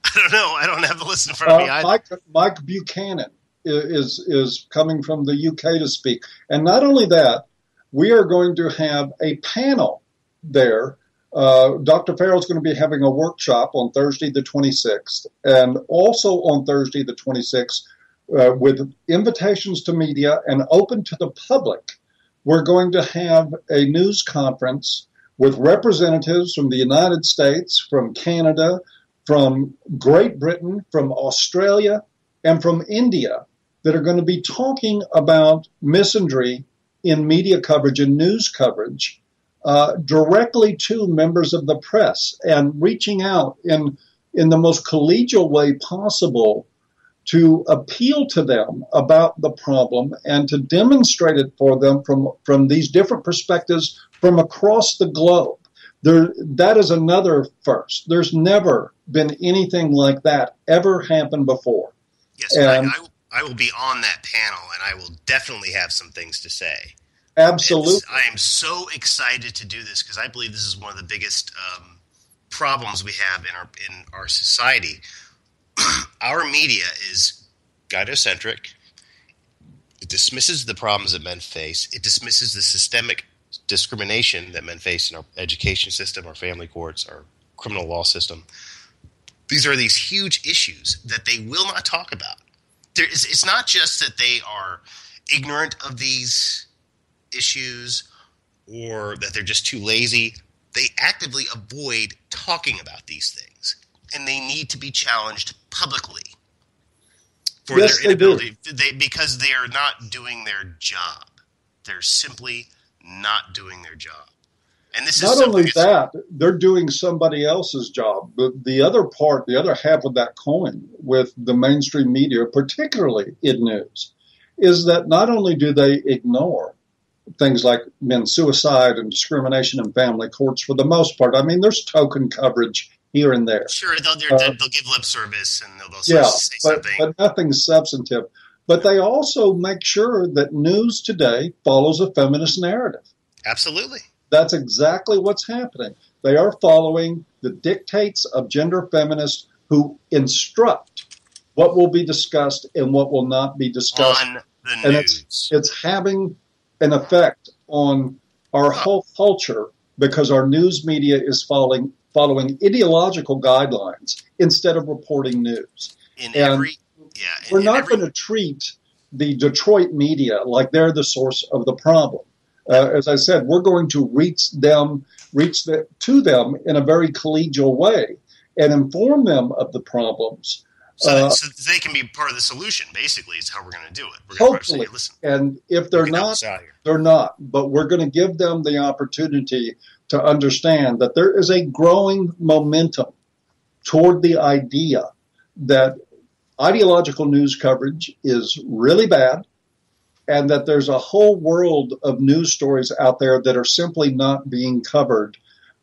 I don't know. I don't have the list in front of me either. Mike Buchanan is coming from the UK to speak. And not only that, we are going to have a panel there. Dr. Farrell's going to be having a workshop on Thursday the 26th, and also on Thursday the 26th, with invitations to media and open to the public. We're going to have a news conference with representatives from the United States, from Canada, from Great Britain, from Australia, and from India that are going to be talking about misandry in media coverage and news coverage directly to members of the press, and reaching out in the most collegial way possible to appeal to them about the problem and to demonstrate it for them from these different perspectives from across the globe. That is another first. There's never been anything like that ever happen before. Yes, and I will be on that panel, and I will definitely have some things to say. Absolutely. I am so excited to do this because I believe this is one of the biggest problems we have in our society. Our media is gynocentric. It dismisses the problems that men face. It dismisses the systemic discrimination that men face in our education system, our family courts, our criminal law system. These are these huge issues that they will not talk about. It's not just that they are ignorant of these issues or that they're just too lazy. They actively avoid talking about these things, and they need to be challenged publicly for their inability, because they are not doing their job. They're simply not doing their job. And this is not only that, they're doing somebody else's job. But the other part, the other half of that coin with the mainstream media, particularly in news, is that not only do they ignore things like men's suicide and discrimination in family courts for the most part. I mean, there's token coverage here and there. Sure, they'll give lip service and they'll say something. But nothing substantive. But they also make sure that news today follows a feminist narrative. Absolutely. That's exactly what's happening. They are following the dictates of gender feminists who instruct what will be discussed and what will not be discussed. On the news. And it's having an effect on our whole culture because our news media is following ideological guidelines instead of reporting news. We're not going to treat the Detroit media like they're the source of the problem. As I said, we're going to reach to them in a very collegial way and inform them of the problems. So they can be part of the solution, basically, is how we're going to do it. We're hopefully. Say, and if they're not, they're not. But we're going to give them the opportunity to understand that there is a growing momentum toward the idea that ideological news coverage is really bad and that there's a whole world of news stories out there that are simply not being covered.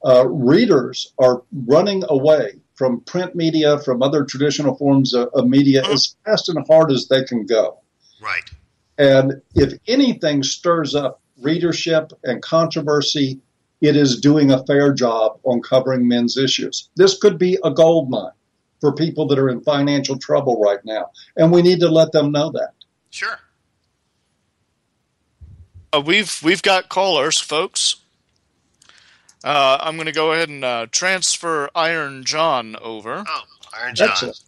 Readers are running away from print media, from other traditional forms of media, as fast and hard as they can go. Right. And if anything stirs up readership and controversy, it is doing a fair job on covering men's issues. This could be a gold mine for people that are in financial trouble right now. And we need to let them know that. Sure. We've got callers, folks. I'm going to go ahead and transfer Iron John over. Oh, Iron John. Excellent.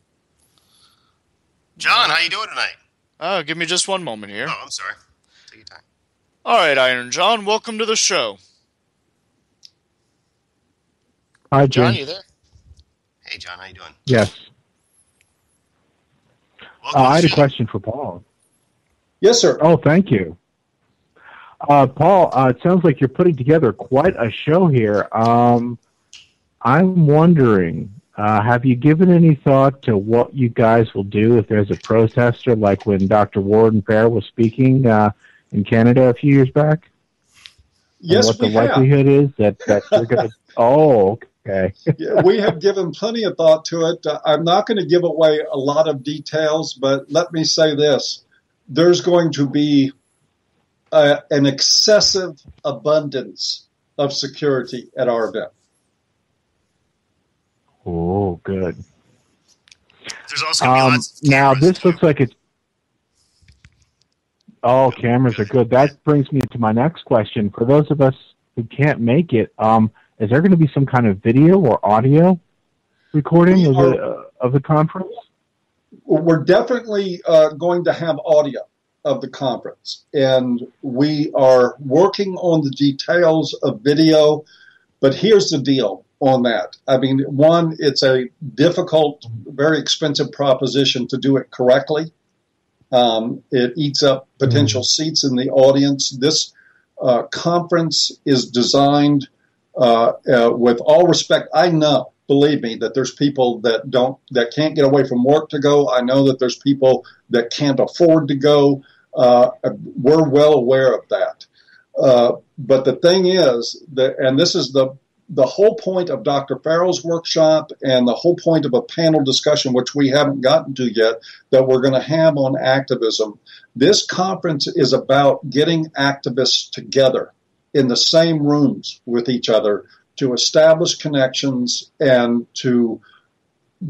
John, how you doing tonight? Give me just one moment here. Oh, I'm sorry. Take your time. All right, Iron John, welcome to the show. Hi, Jim. John, you there? Hey, John, how you doing? Yes. I had a question for Paul. Yes, sir. Oh, thank you. Paul, it sounds like you're putting together quite a show here. I'm wondering, have you given any thought to what you guys will do if there's a protester, like when Dr. Warden Fair was speaking in Canada a few years back? Yes, and what the likelihood is that you're going to... Oh, okay. Yeah, we have given plenty of thought to it. I'm not going to give away a lot of details, but let me say this. There's going to be an excessive abundance of security at our event. Oh, good. There's also lots of now this too. Looks like it's. Oh, cameras are good. That brings me to my next question. For those of us who can't make it, is there going to be some kind of video or audio recording of the conference? We're definitely going to have audio of the conference, and we are working on the details of video, but here's the deal on that. I mean, one, it's a difficult, very expensive proposition to do it correctly. It eats up potential seats in the audience. This conference is designed with all respect. I know, believe me, that there's people that can't get away from work to go. I know that there's people that can't afford to go. We're well aware of that. But the thing is and this is the whole point of Dr. Farrell's workshop and the whole point of a panel discussion, which we haven't gotten to yet, that we're going to have on activism. This conference is about getting activists together in the same rooms with each other to establish connections and to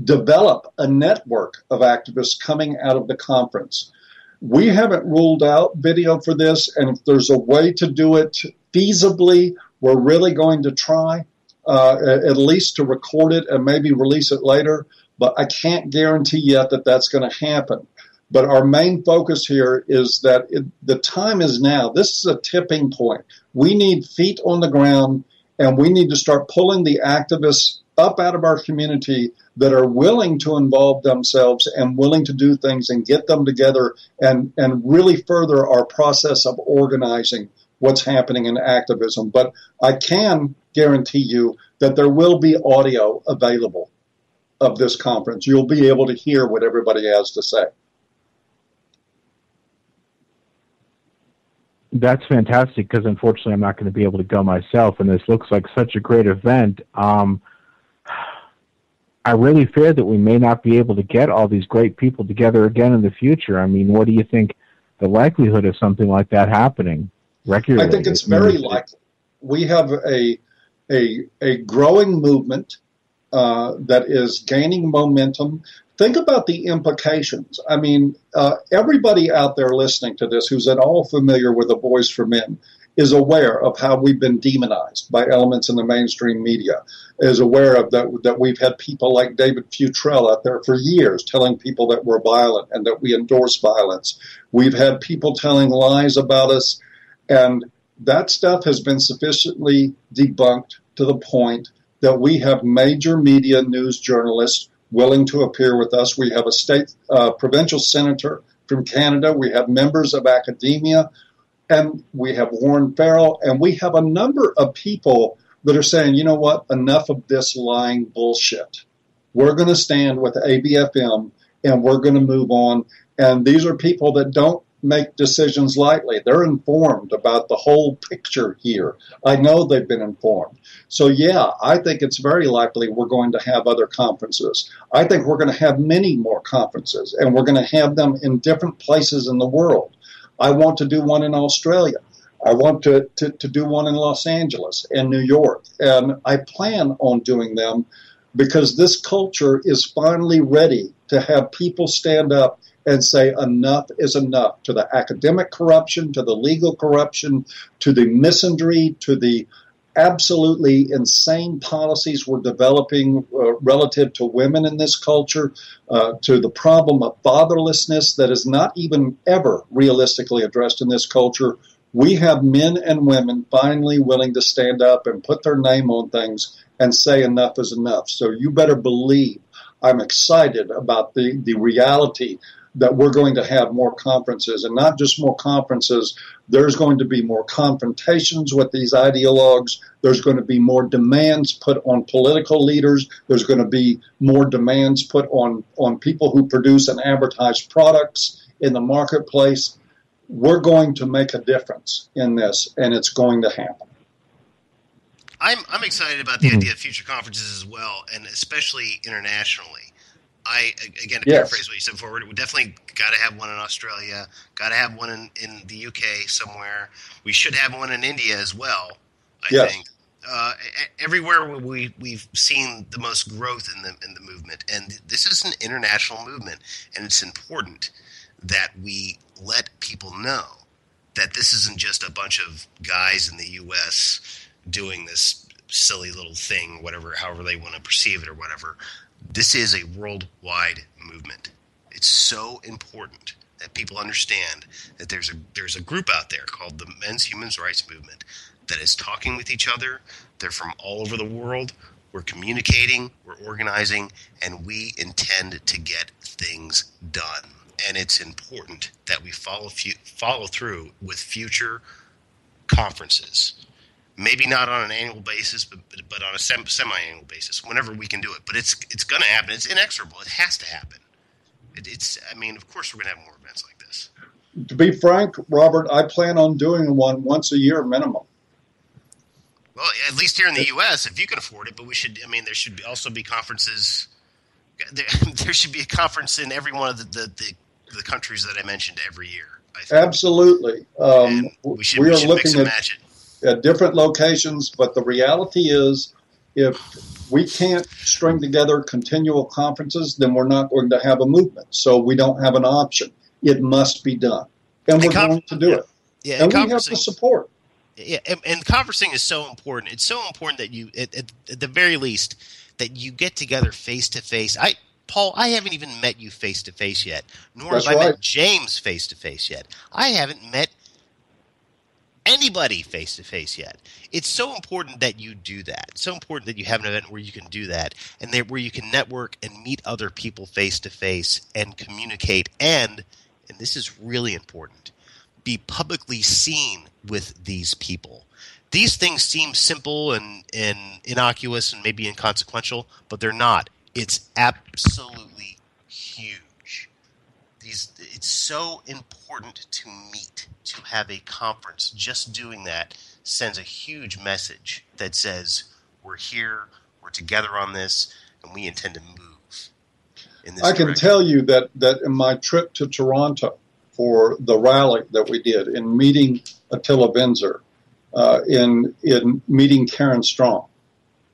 develop a network of activists coming out of the conference. We haven't ruled out video for this, and if there's a way to do it feasibly, we're really going to try at least to record it and maybe release it later, but I can't guarantee yet that that's going to happen. But our main focus here is that the time is now. This is a tipping point. We need feet on the ground, and we need to start pulling the activists up out of our community that are willing to involve themselves and willing to do things and get them together and really further our process of organizing what's happening in activism. But I can guarantee you that there will be audio available of this conference. You'll be able to hear what everybody has to say. That's fantastic, because unfortunately I'm not going to be able to go myself, and this looks like such a great event. I really fear that we may not be able to get all these great people together again in the future. I mean, what do you think the likelihood of something like that happening regularly? I think it's very likely. We have a growing movement that is gaining momentum. Think about the implications. I mean, everybody out there listening to this who's at all familiar with A Voice for Men is aware of how we've been demonized by elements in the mainstream media, is aware of that we've had people like David Futrell out there for years telling people that we're violent and that we endorse violence. We've had people telling lies about us, and that stuff has been sufficiently debunked to the point that we have major media news journalists willing to appear with us. We have a state provincial senator from Canada. We have members of academia. And we have Warren Farrell, and we have a number of people that are saying, you know what, enough of this lying bullshit. We're going to stand with ABFM, and we're going to move on. And these are people that don't make decisions lightly. They're informed about the whole picture here. I know they've been informed. So, yeah, I think it's very likely we're going to have other conferences. I think we're going to have many more conferences, and we're going to have them in different places in the world. I want to do one in Australia. I want to do one in Los Angeles and New York. And I plan on doing them because this culture is finally ready to have people stand up and say enough is enough to the academic corruption, to the legal corruption, to the misandry, to the absolutely insane policies we're developing relative to women in this culture, to the problem of fatherlessness that is not even ever realistically addressed in this culture. We have men and women finally willing to stand up and put their name on things and say enough is enough. So you better believe I'm excited about the reality that we're going to have more conferences, and not just more conferences. There's going to be more confrontations with these ideologues. There's going to be more demands put on political leaders. There's going to be more demands put on people who produce and advertise products in the marketplace. We're going to make a difference in this, and it's going to happen. I'm excited about the idea of future conferences as well, and especially internationally. To paraphrase what you said before, we definitely got to have one in Australia, got to have one in the UK somewhere. We should have one in India as well, I think. Everywhere we've seen the most growth in the movement, and this is an international movement, and it's important that we let people know that this isn't just a bunch of guys in the U.S. doing this silly little thing, however they want to perceive it or whatever. This is a worldwide movement. It's so important that people understand that there's a group out there called the Men's Human Rights Movement that is talking with each other. They're from all over the world. We're communicating, we're organizing, and we intend to get things done. And it's important that we follow through with future conferences. Maybe not on an annual basis, but on a semi-annual basis, whenever we can do it. But it's going to happen. It's inexorable. It has to happen. Of course we're going to have more events like this. To be frank, Robert, I plan on doing one once a year minimum. Well, at least here in the U.S., if you can afford it. But there should also be conferences. There should be a conference in every one of the countries that I mentioned every year, I think. Absolutely. We should mix and match it. At different locations, but the reality is if we can't string together continual conferences, then we're not going to have a movement. So we don't have an option. It must be done. And we're going to do it. Yeah, and we have the support. Yeah, and conferencing is so important. It's so important that you, at the very least, that you get together face to face. Paul, I haven't even met you face-to-face yet, nor That's have I right. met James face-to-face yet. I haven't met anybody face-to-face yet. It's so important that you do that. It's so important that you have an event where you can do that, and where you can network and meet other people face-to-face and communicate, and this is really important, be publicly seen with these people. These things seem simple and innocuous and maybe inconsequential, but they're not. It's absolutely huge. It's so important to meet, to have a conference. Just doing that sends a huge message that says, we're here, we're together on this, and we intend to move in this direction. I can tell you that in my trip to Toronto for the rally that we did, in meeting Attila Windsor, in meeting Karen Strong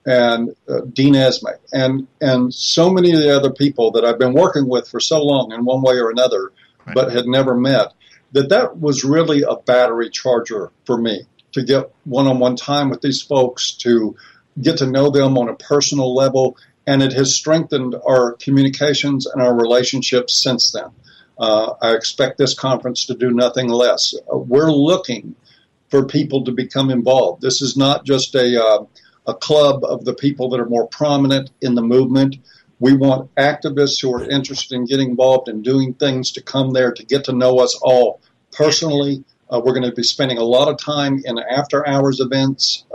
and Dean Esme and so many of the other people that I've been working with for so long in one way or another, right, but had never met, that was really a battery charger for me to get one-on-one time with these folks, to get to know them on a personal level, and it has strengthened our communications and our relationships since then. I expect this conference to do nothing less. We're looking for people to become involved. This is not just a club of the people that are more prominent in the movement. We want activists who are interested in getting involved and doing things to come there to get to know us all personally. We're going to be spending a lot of time in after-hours events,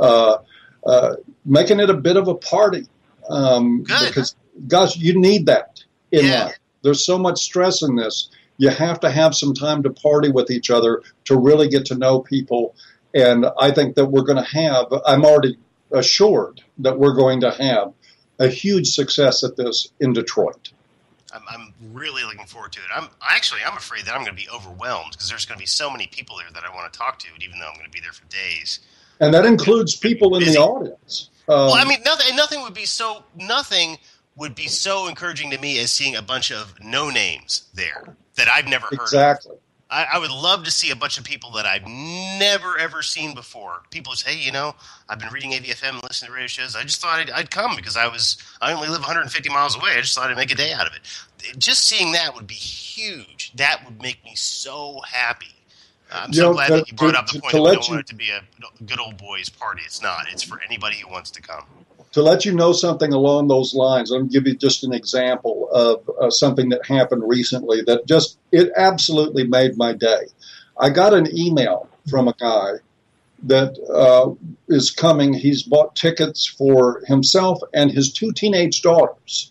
making it a bit of a party. Because, gosh, you need that in life. There's so much stress in this. You have to have some time to party with each other to really get to know people. And I think that we're going to have, I'm already assured that we're going to have a huge success at this in Detroit. I'm really looking forward to it. I'm afraid that I'm going to be overwhelmed because there's going to be so many people there that I want to talk to, even though I'm going to be there for days. And that includes people in the audience. Well, I mean, nothing would be so encouraging to me as seeing a bunch of no names there that I've never heard of. Exactly. I would love to see a bunch of people that I've never, ever seen before. People say, hey, I've been reading AVFM and listening to radio shows. I just thought I'd come because I only live 150 miles away. I just thought I'd make a day out of it. Just seeing that would be huge. That would make me so happy. I'm so glad that you brought up the point that we don't want it to be a good old boys party. It's not. It's for anybody who wants to come. To let you know something along those lines, I'm going to give you just an example of something that happened recently that it absolutely made my day. I got an email from a guy that is coming. He's bought tickets for himself and his 2 teenage daughters.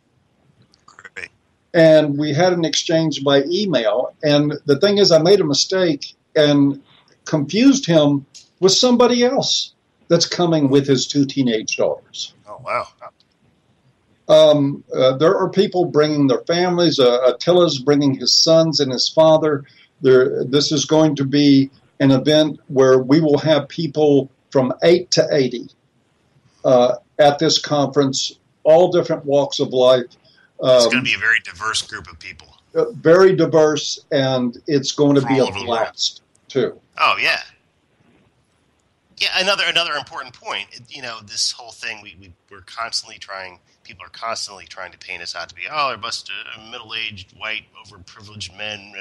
Great. And we had an exchange by email. And the thing is, I made a mistake and confused him with somebody else that's coming with his 2 teenage daughters. Oh, wow. There are people bringing their families. Attila's bringing his sons and his father. This is going to be an event where we will have people from 8 to 80 at this conference, all different walks of life. It's going to be a very diverse group of people. Very diverse, and it's going to be a blast, too. Oh, yeah. Yeah, another important point. This whole thing we're constantly trying. People are constantly trying to paint us out to be, they're busted, middle-aged, white, overprivileged men.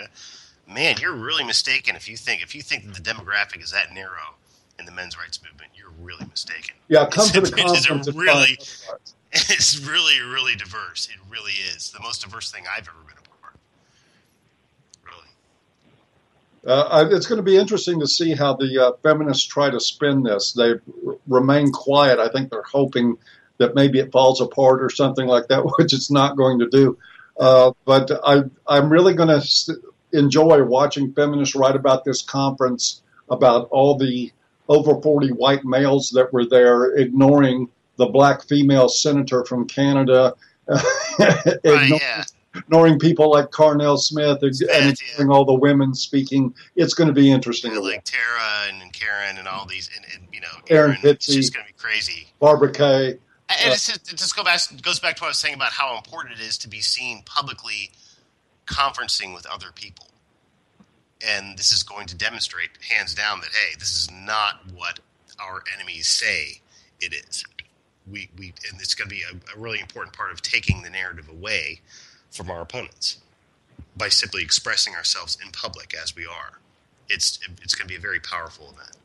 Man, you're really mistaken if you think that the demographic is that narrow in the men's rights movement. You're really mistaken. Yeah, come to the conference. It's really, really diverse. It really is the most diverse thing I've ever been a part of. Really. It's going to be interesting to see how the feminists try to spin this. They remain quiet. I think they're hoping that maybe it falls apart or something like that, which it's not going to do. But I'm really going to enjoy watching feminists write about this conference, about all the over 40 white males that were there, ignoring the black female senator from Canada, ignoring people like Carnell Smith, and ignoring all the women speaking. It's going to be interesting. Like Tara and Karen and all these, and Aaron Pitsy, it's just going to be crazy. Barbara Kay. And it just goes back to what I was saying about how important it is to be seen publicly conferencing with other people. And this is going to demonstrate, hands down, that, hey, this is not what our enemies say it is. And it's going to be a really important part of taking the narrative away from our opponents by simply expressing ourselves in public as we are. It's going to be a very powerful event.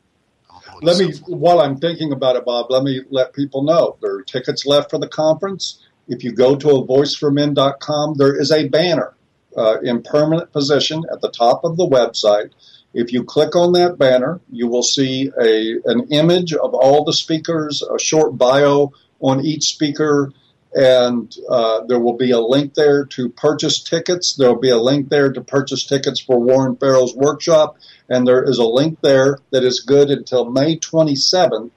While I'm thinking about it, Bob, let me let people know there are tickets left for the conference. If you go to avoiceformen.com, there is a banner in permanent position at the top of the website. If you click on that banner, you will see an image of all the speakers, a short bio on each speaker, and there will be a link there to purchase tickets. There will be a link there to purchase tickets for Warren Farrell's workshop, and there is a link there that is good until May 27th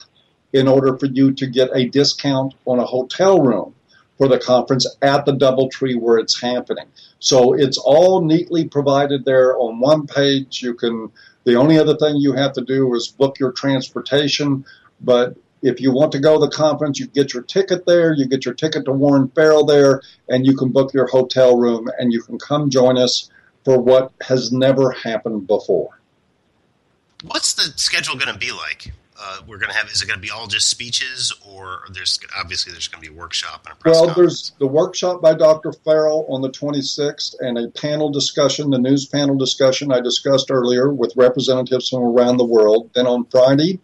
in order for you to get a discount on a hotel room for the conference at the DoubleTree where it's happening. So it's all neatly provided there on one page. The only other thing you have to do is book your transportation, but if you want to go to the conference, you get your ticket there, you get your ticket to Warren Farrell there, and you can book your hotel room, and you can come join us for what has never happened before. What's the schedule going to be like? Is it going to be all just speeches, or there's going to be a workshop and a press conference? There's the workshop by Dr. Farrell on the 26th and a panel discussion, the news panel discussion I discussed earlier with representatives from around the world. Then on Friday,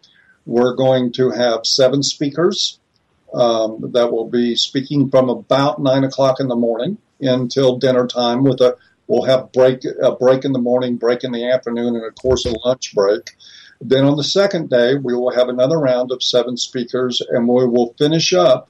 we're going to have 7 speakers that will be speaking from about 9 o'clock in the morning until dinner time. We'll have a break in the morning, break in the afternoon, and of course a lunch break. Then on the second day, we will have another round of 7 speakers, and we will finish up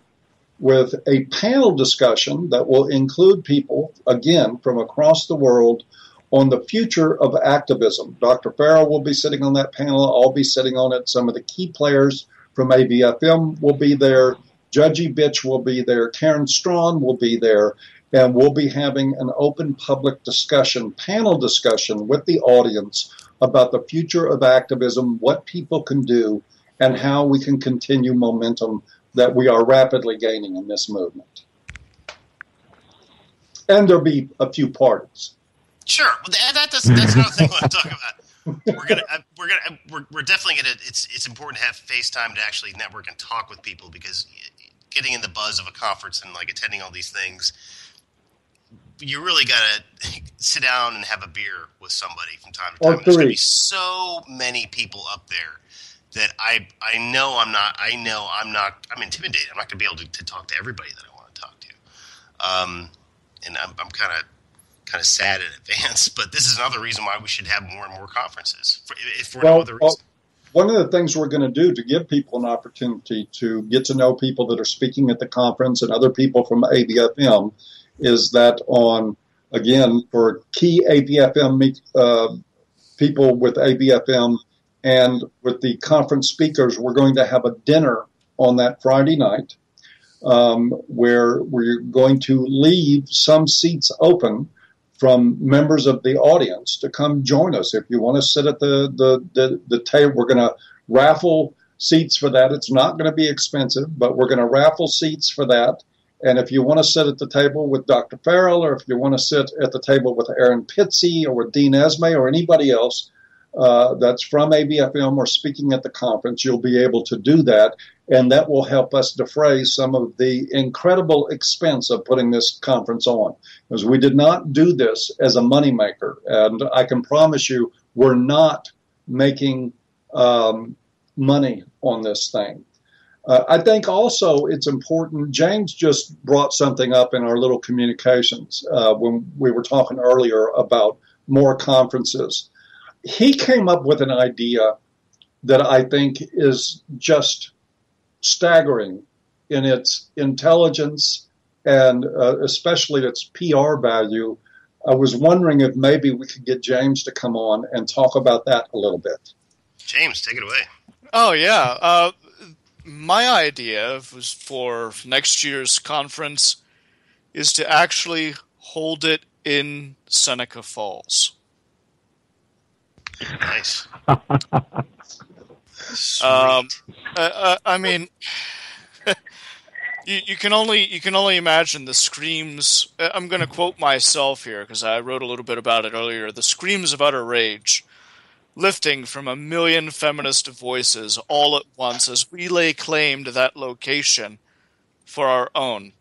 with a panel discussion that will include people, again, from across the world on the future of activism. Dr. Farrell will be sitting on that panel. I'll be sitting on it. Some of the key players from ABFM will be there. Judgy Bitch will be there. Karen Strawn will be there. And we'll be having an open public discussion, panel discussion with the audience about the future of activism, what people can do, and how we can continue momentum that we are rapidly gaining in this movement. And there'll be a few parties. Sure, that's another thing I want to talk about. We're definitely gonna. It's important to have FaceTime to actually network and talk with people, because getting in the buzz of a conference and like attending all these things, you really gotta sit down and have a beer with somebody from time to time. There's gonna be so many people up there that I'm intimidated. I'm not gonna be able to talk to everybody that I want to talk to. And I'm kind of sad in advance, but this is another reason why we should have more and more conferences, if for no other reason. One of the things we're going to do to give people an opportunity to get to know people that are speaking at the conference and other people from ABFM is that for key ABFM people with ABFM and with the conference speakers, we're going to have a dinner on that Friday night where we're going to leave some seats open from members of the audience to come join us. If you want to sit at the table, we're going to raffle seats for that. It's not going to be expensive, but we're going to raffle seats for that. And if you want to sit at the table with Dr. Farrell, or if you want to sit at the table with Aaron Pitsey or with Dean Esme or anybody else that's from ABFM or speaking at the conference, you'll be able to do that. And that will help us defray some of the incredible expense of putting this conference on. Because we did not do this as a moneymaker. And I can promise you we're not making money on this thing. I think also it's important, James just brought something up in our little communications when we were talking earlier about more conferences. He came up with an idea that I think is just staggering in its intelligence and especially its PR value. I was wondering if maybe we could get James to come on and talk about that a little bit. James, take it away. Oh, yeah. My idea was for next year's conference is to actually hold it in Seneca Falls. Nice. I mean, you can only imagine the screams. I'm going to quote myself here because I wrote a little bit about it earlier. The screams of utter rage, lifting from a million feminist voices all at once as we lay claim to that location for our own.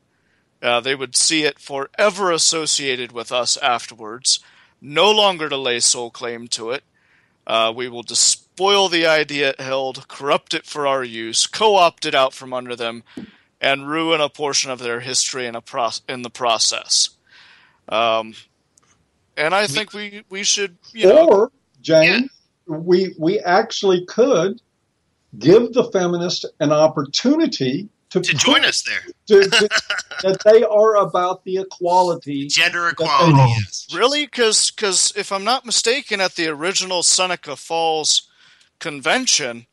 They would see it forever associated with us afterwards, no longer to lay sole claim to it. We will despoil the idea it held, corrupt it for our use, co-opt it out from under them, and ruin a portion of their history in the process. And I think we should, Or, James, we actually could give the feminists an opportunity to join us there. That they are about the equality. Gender equality, yes. Really? Because if I'm not mistaken, at the original Seneca Falls convention,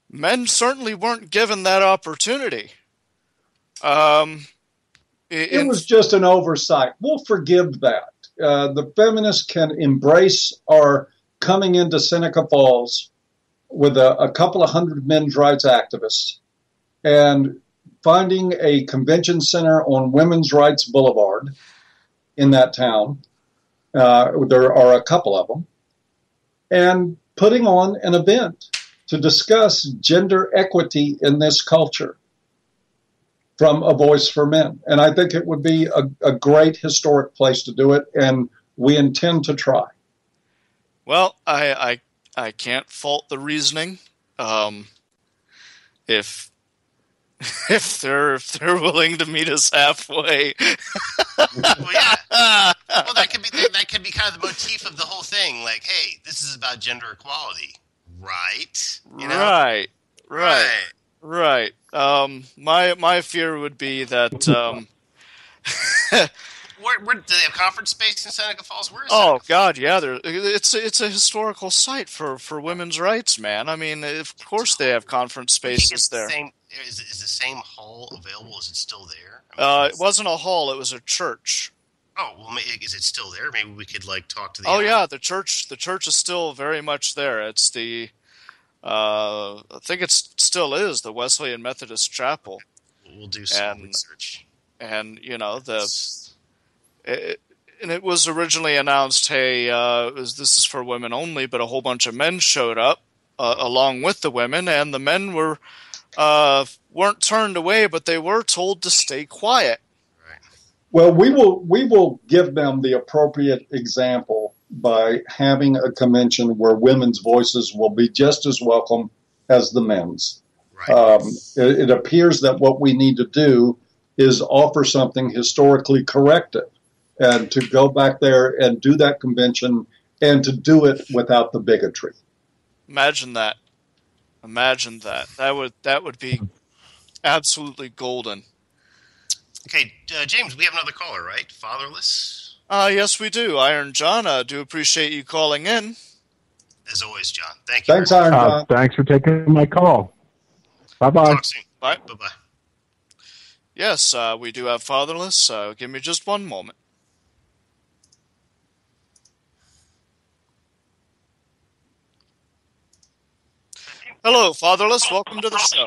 men certainly weren't given that opportunity. It was just an oversight. We'll forgive that. The feminists can embrace our coming into Seneca Falls with a couple of hundred men's rights activists and finding a convention center on Women's Rights Boulevard in that town. There are a couple of them. And putting on an event to discuss gender equity in this culture from A Voice for Men. And I think it would be a great historic place to do it, and we intend to try. Well, I can't fault the reasoning. If they're willing to meet us halfway. Well, yeah. Well, that could be kind of the motif of the whole thing. Like, hey, this is about gender equality, right? You know? Right. My fear would be that. Where do they have conference space in Seneca Falls? Where is Oh God, yeah, it's a historical site for women's rights, man. I mean, of course they have conference spaces there. Is the same hall available? Is it still there? It wasn't a hall; it was a church. Oh well, is it still there? Maybe we could talk to the. Oh yeah, the church is still very much there. It's the. I think it still is the Wesleyan Methodist Chapel. We'll do some research. And it was originally announced, hey, this is for women only, but a whole bunch of men showed up along with the women, and the men weren't turned away, but they were told to stay quiet. Right. Well, we will give them the appropriate example by having a convention where women's voices will be just as welcome as the men's. Right. It appears that what we need to do is offer something historically corrective and to go back there and do that convention and to do it without the bigotry. Imagine that. That would be absolutely golden. Okay, James, we have another caller, right? Fatherless? Yes, we do. Iron John, do appreciate you calling in. As always, John. Thank you. Thanks, Iron John. Thanks for taking my call. Bye-bye. Talk soon. Bye. Bye-bye. Yes, we do have Fatherless. Give me just one moment. Hello, Fatherless. Welcome to the show.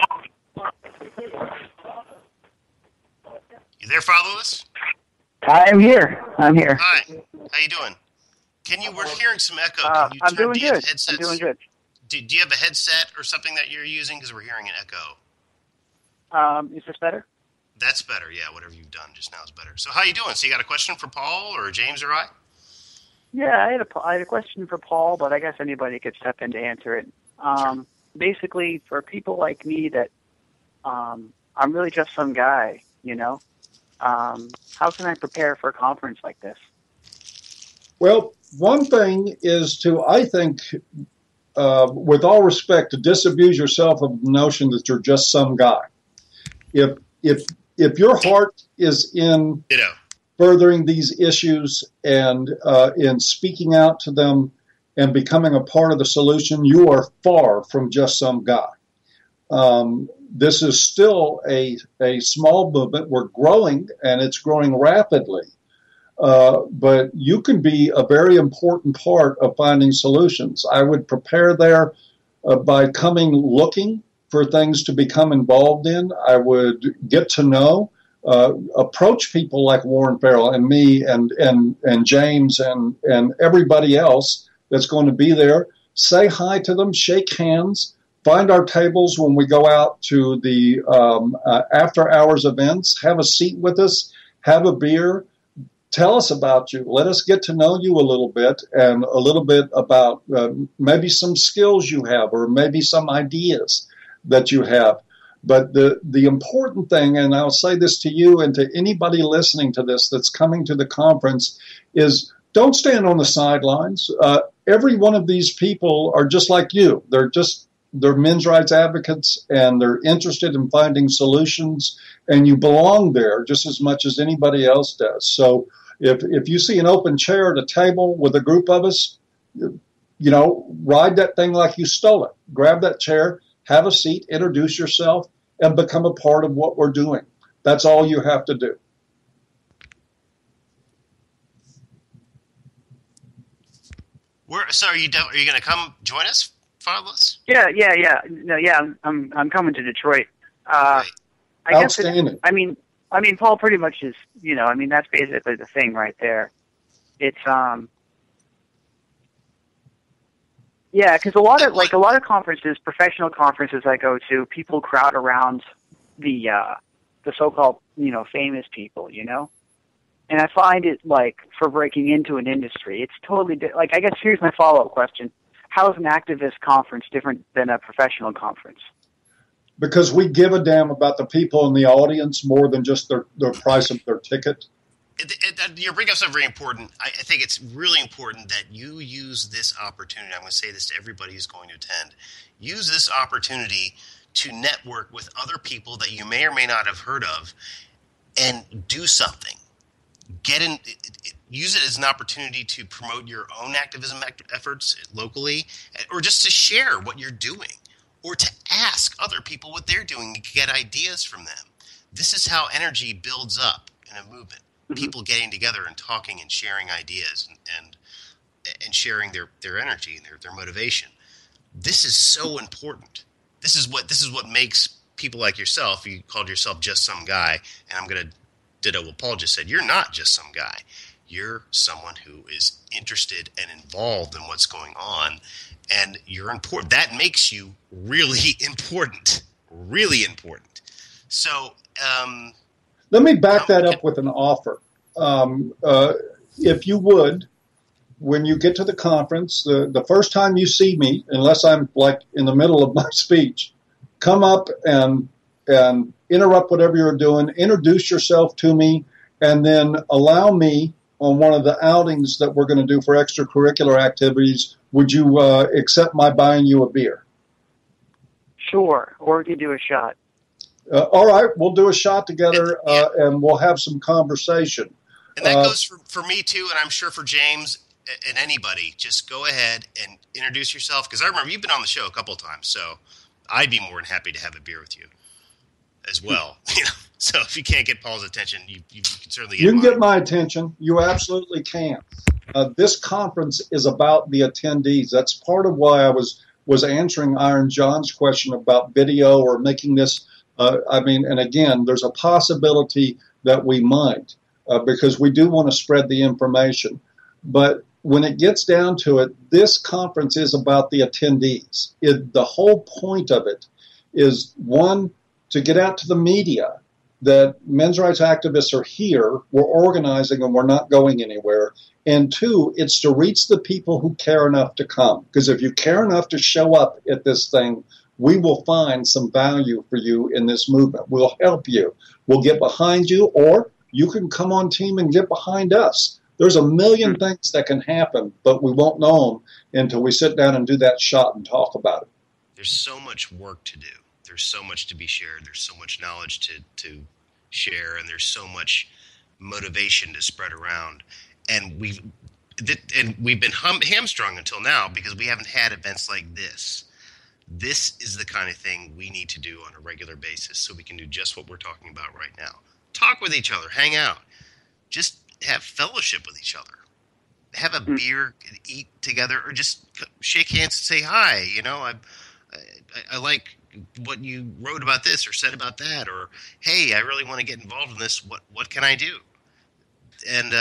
You there, Fatherless? I'm here. Hi. How you doing? We're hearing some echo. Can you I'm doing good. Headsets? I'm doing good. Do you have a headset or something that you're using? Because we're hearing an echo. Is this better? That's better, yeah. Whatever you've done just now is better. So how you doing? So you got a question for Paul or James or I? Yeah, I had a question for Paul, but I guess anybody could step in to answer it. Sure. Basically, for people like me that I'm really just some guy, how can I prepare for a conference like this? Well, one thing is to, I think, with all respect, to disabuse yourself of the notion that you're just some guy. If your heart is in furthering these issues and in speaking out to them and becoming a part of the solution, you are far from just some guy. This is still a small movement. We're growing, and it's growing rapidly. But you can be a very important part of finding solutions. I would prepare there by coming looking for things to become involved in. I would get to know, approach people like Warren Farrell and me and James and everybody else that's going to be there. Say hi to them, shake hands, Find our tables when we go out to the after hours events. Have a seat with us. Have a beer. Tell us about you. Let us get to know you a little bit, and a little bit about maybe some skills you have, or maybe some ideas that you have. But the important thing, and I'll say this to you and to anybody listening to this that's coming to the conference, is don't stand on the sidelines. Every one of these people are just like you. They're men's rights advocates, and they're interested in finding solutions, and you belong there just as much as anybody else does. So if you see an open chair at a table with a group of us, ride that thing like you stole it. Grab that chair, have a seat, introduce yourself, and become a part of what we're doing. That's all you have to do. So are you going to come join us, Fatherless? Yeah. No, yeah. I'm coming to Detroit. Right. I guess. Outstanding. I mean, Paul pretty much is. That's basically the thing right there. It's Yeah, because a lot of conferences, professional conferences I go to, people crowd around the so-called famous people, and I find it like for breaking into an industry, it's totally like. I guess here's my follow-up question: how is an activist conference different than a professional conference? Because we give a damn about the people in the audience more than just the price of their ticket. You bring up something very important. I think it's really important that you use this opportunity. I'm going to say this to everybody who's going to attend. Use this opportunity to network with other people that you may or may not have heard of and do something. Use it as an opportunity to promote your own activism efforts locally, or just to share what you're doing, or to ask other people what they're doing to get ideas from them. This is how energy builds up in a movement. People getting together and talking and sharing ideas and sharing their energy and their motivation. This is so important. This is what makes people like yourself. You called yourself just some guy, and I'm going to ditto what Paul just said. You're not just some guy. You're someone who is interested and involved in what's going on, and you're important. That makes you really important. Really important. So. Let me back that up with an offer. If you would, when you get to the conference, the first time you see me, unless I'm like in the middle of my speech, come up and interrupt whatever you're doing, introduce yourself to me, and then allow me on one of the outings that we're going to do for extracurricular activities. Would you accept my buying you a beer? Sure, or we could do a shot. All right, we'll do a shot together, and we'll have some conversation. And that goes for me, too, and I'm sure for James and anybody. Just go ahead and introduce yourself, because I remember you've been on the show a couple of times, so I'd be more than happy to have a beer with you as well. So if you can't get Paul's attention, you can certainly get mine. Get my attention. You absolutely can. This conference is about the attendees. That's part of why I was answering Iron John's question about video or making this. And again, there's a possibility that we might, because we do want to spread the information. But when it gets down to it, this conference is about the attendees. The whole point of it is, one, to get out to the media that men's rights activists are here, we're organizing, and we're not going anywhere. And two, it's to reach the people who care enough to come. Because if you care enough to show up at this thing, we will find some value for you in this movement. We'll help you. We'll get behind you, or you can come on team and get behind us. There's a million things that can happen, but we won't know them until we sit down and do that shot and talk about it. There's so much work to do. There's so much to be shared. There's so much knowledge to share, and there's so much motivation to spread around. And we've been hamstrung until now because we haven't had events like this. This is the kind of thing we need to do on a regular basis so we can do just what we're talking about right now. Talk with each other, hang out, just have fellowship with each other. Have a beer, eat together, or just shake hands and say hi. I like what you wrote about this or said about that, or hey, I really want to get involved in this. What can I do? And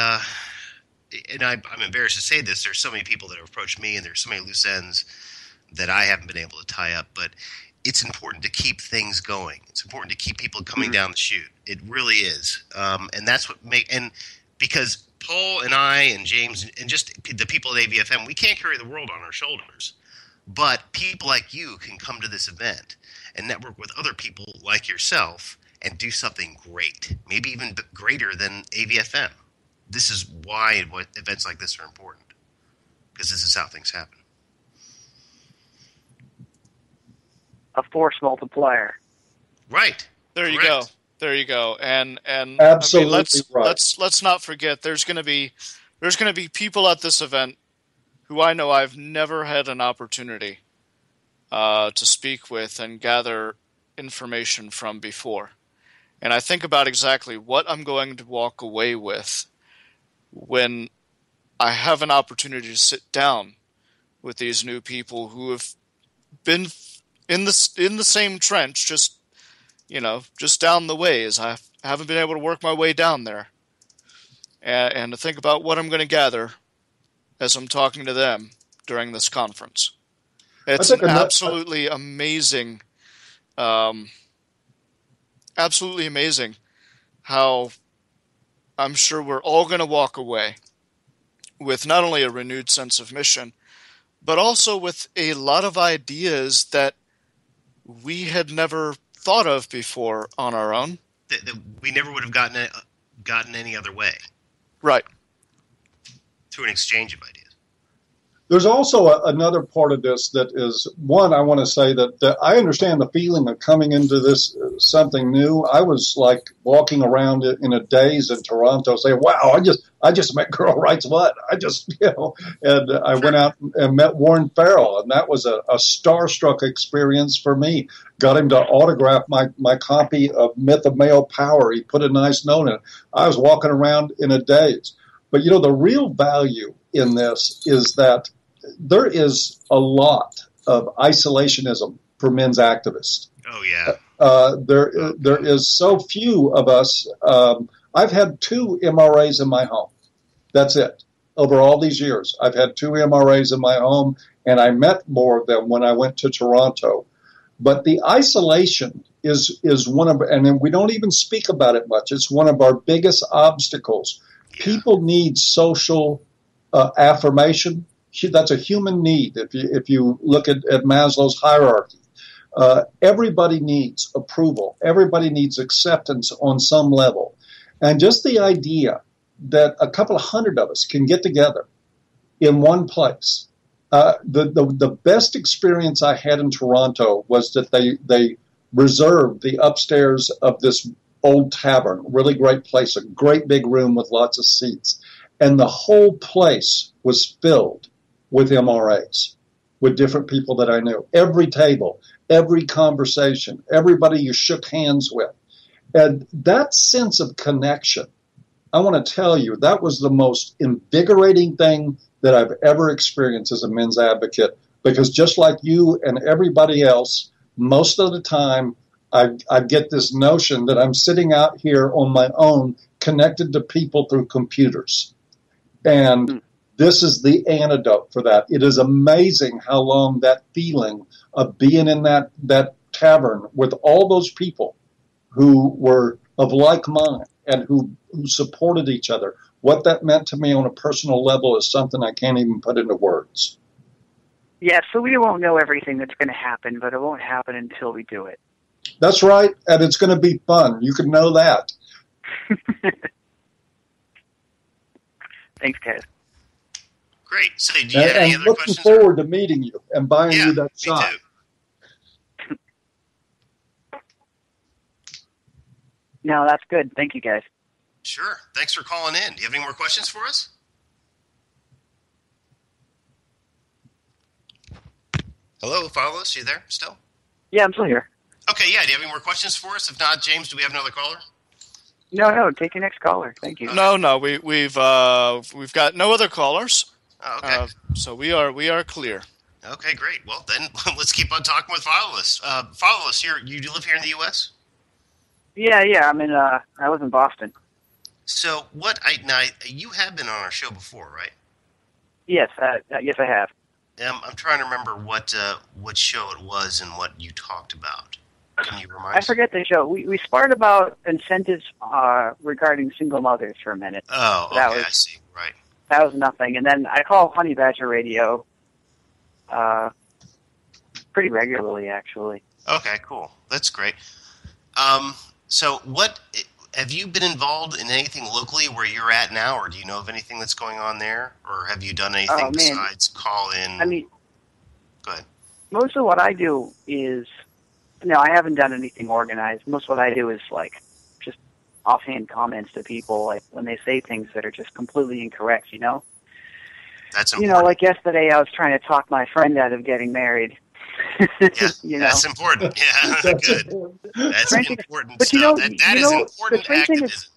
I'm embarrassed to say this. There's so many people that have approached me, and there's so many loose ends that I haven't been able to tie up, but it's important to keep things going. It's important to keep people coming down the chute. It really is. And that's what because Paul and I and James and just the people at AVFM, we can't carry the world on our shoulders. But people like you can come to this event and network with other people like yourself and do something great, maybe even greater than AVFM. This is why events like this are important, because this is how things happen. A force multiplier. Right. There you go. There you go. And absolutely, I mean, right. let's not forget there's going to be people at this event who I know I've never had an opportunity to speak with and gather information from before. And I think about exactly what I'm going to walk away with when I have an opportunity to sit down with these new people who have been in the same trench, just down the way, as I haven't been able to work my way down there, and to think about what I'm going to gather as I'm talking to them during this conference. It's absolutely amazing, absolutely amazing how I'm sure we're all going to walk away with not only a renewed sense of mission, but also with a lot of ideas that we had never thought of before on our own. That we never would have gotten any other way. Right. Through an exchange of ideas. There's also another part of this that is, one, I want to say that I understand the feeling of coming into this something new. I was like walking around in a daze in Toronto saying, wow, I just met Girl Writes What? And I went out and met Warren Farrell, and that was a starstruck experience for me. Got him to autograph my copy of Myth of Male Power. He put a nice note in it. I was walking around in a daze. But, the real value in this is that there is a lot of isolationism for men's activists. Oh, yeah. There is so few of us. I've had 2 MRAs in my home. That's it. Over all these years, I've had 2 MRAs in my home, and I met more of them when I went to Toronto. But the isolation is one of, and then we don't even speak about it much. It's one of our biggest obstacles. People need social affirmation. That's a human need. If you look at Maslow's hierarchy, everybody needs approval. Everybody needs acceptance on some level. And just the idea that a couple of hundred of us can get together in one place. The best experience I had in Toronto was that they reserved the upstairs of this old tavern, really great place, a great big room with lots of seats. And the whole place was filled with MRAs, with different people that I knew. Every table, every conversation, everybody you shook hands with. And that sense of connection, I want to tell you, that was the most invigorating thing that I've ever experienced as a men's advocate. Because just like you and everybody else, most of the time, I get this notion that I'm sitting out here on my own, connected to people through computers. And this is the antidote for that. It is amazing how long that feeling of being in that tavern with all those people who were of like mind and who supported each other, what that meant to me on a personal level is something I can't even put into words. Yeah, so we won't know everything that's going to happen, but it won't happen until we do it. That's right, and it's going to be fun. You can know that. Thanks, guys. Great. So, do you have any other questions? I'm looking forward to meeting you and buying you that shot. Me too. No, that's good. Thank you, guys. Sure. Thanks for calling in. Do you have any more questions for us? Hello, Fatherless, you there still? Yeah, I'm still here. Okay, yeah. Do you have any more questions for us? If not, James, do we have another caller? No. Take your next caller. Thank you. No. We've got no other callers. Oh, okay. So we are clear. Okay, great. Well, then let's keep on talking with Fatherless. Fatherless, you live here in the U.S.? Yeah. I live in Boston. So you have been on our show before, right? Yes, I have. I'm trying to remember what show it was and what you talked about. Can you remind I us? forget the show. We sparred about incentives regarding single mothers for a minute. Oh, okay, I see. Right. That was nothing. And then I call Honey Badger Radio pretty regularly, actually. Okay, cool. That's great. So what have you been involved in anything locally where you're at now, or do you know of anything that's going on there, or have you done anything besides call in? I mean, go ahead. Most of what I do is, no, I haven't done anything organized. Most of what I do is like just offhand comments to people, like when they say things that are just completely incorrect, you know? That's important. Like yesterday I was trying to talk my friend out of getting married. Yeah, that's important. Yeah, That's good. important. That's important but stuff. That is important activism.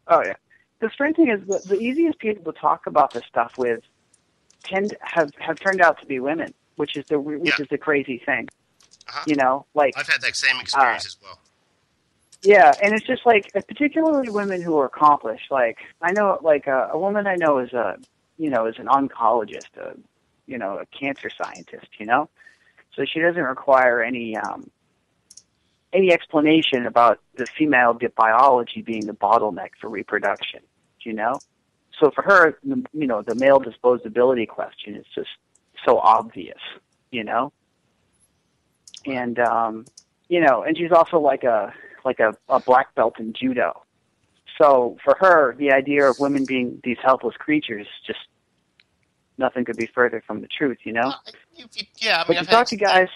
Oh, yeah. The strange thing is the easiest people to talk about this stuff with have turned out to be women, which is the crazy thing. Uh-huh. Like I've had that same experience as well. Yeah, and it's just like, particularly women who are accomplished. Like I know, like a woman I know is an oncologist, a cancer scientist. So she doesn't require any explanation about the female biology being the bottleneck for reproduction. So for her, the male disposability question is just so obvious. And and she's also like a black belt in judo. So for her, the idea of women being these helpless creatures, just nothing could be further from the truth, Yeah, I mean, but to talk to guys.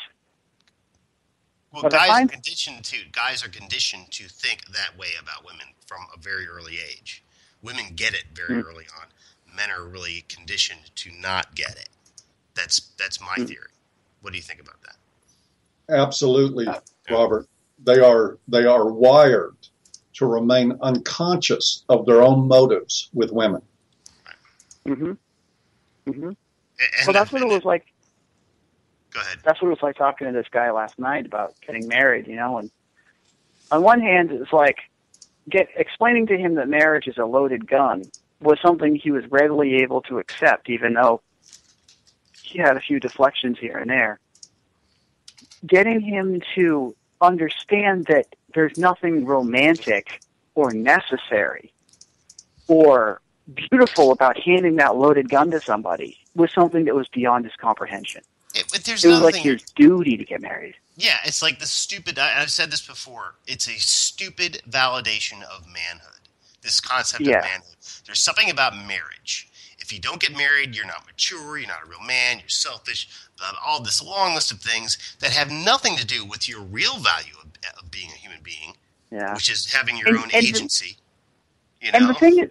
Well, guys are conditioned to think that way about women from a very early age. Women get it very early on. Men are really conditioned to not get it. That's my theory. What do you think about that? Absolutely, Robert. They are wired to remain unconscious of their own motives with women. Mm-hmm. Mm-hmm. Well, that's what it was like. Go ahead. That's what it was like talking to this guy last night about getting married, and on one hand, it's like explaining to him that marriage is a loaded gun was something he was readily able to accept, even though he had a few deflections here and there. Getting him to understand that there's nothing romantic or necessary or beautiful about handing that loaded gun to somebody was something that was beyond his comprehension. It was like your duty to get married. Yeah, it's like the stupid, I've said this before, it's a stupid validation of manhood, this concept of manhood. There's something about marriage. If you don't get married, you're not mature, you're not a real man, you're selfish, all this long list of things that have nothing to do with your real value of being a human being, which is having your own agency. And the thing is,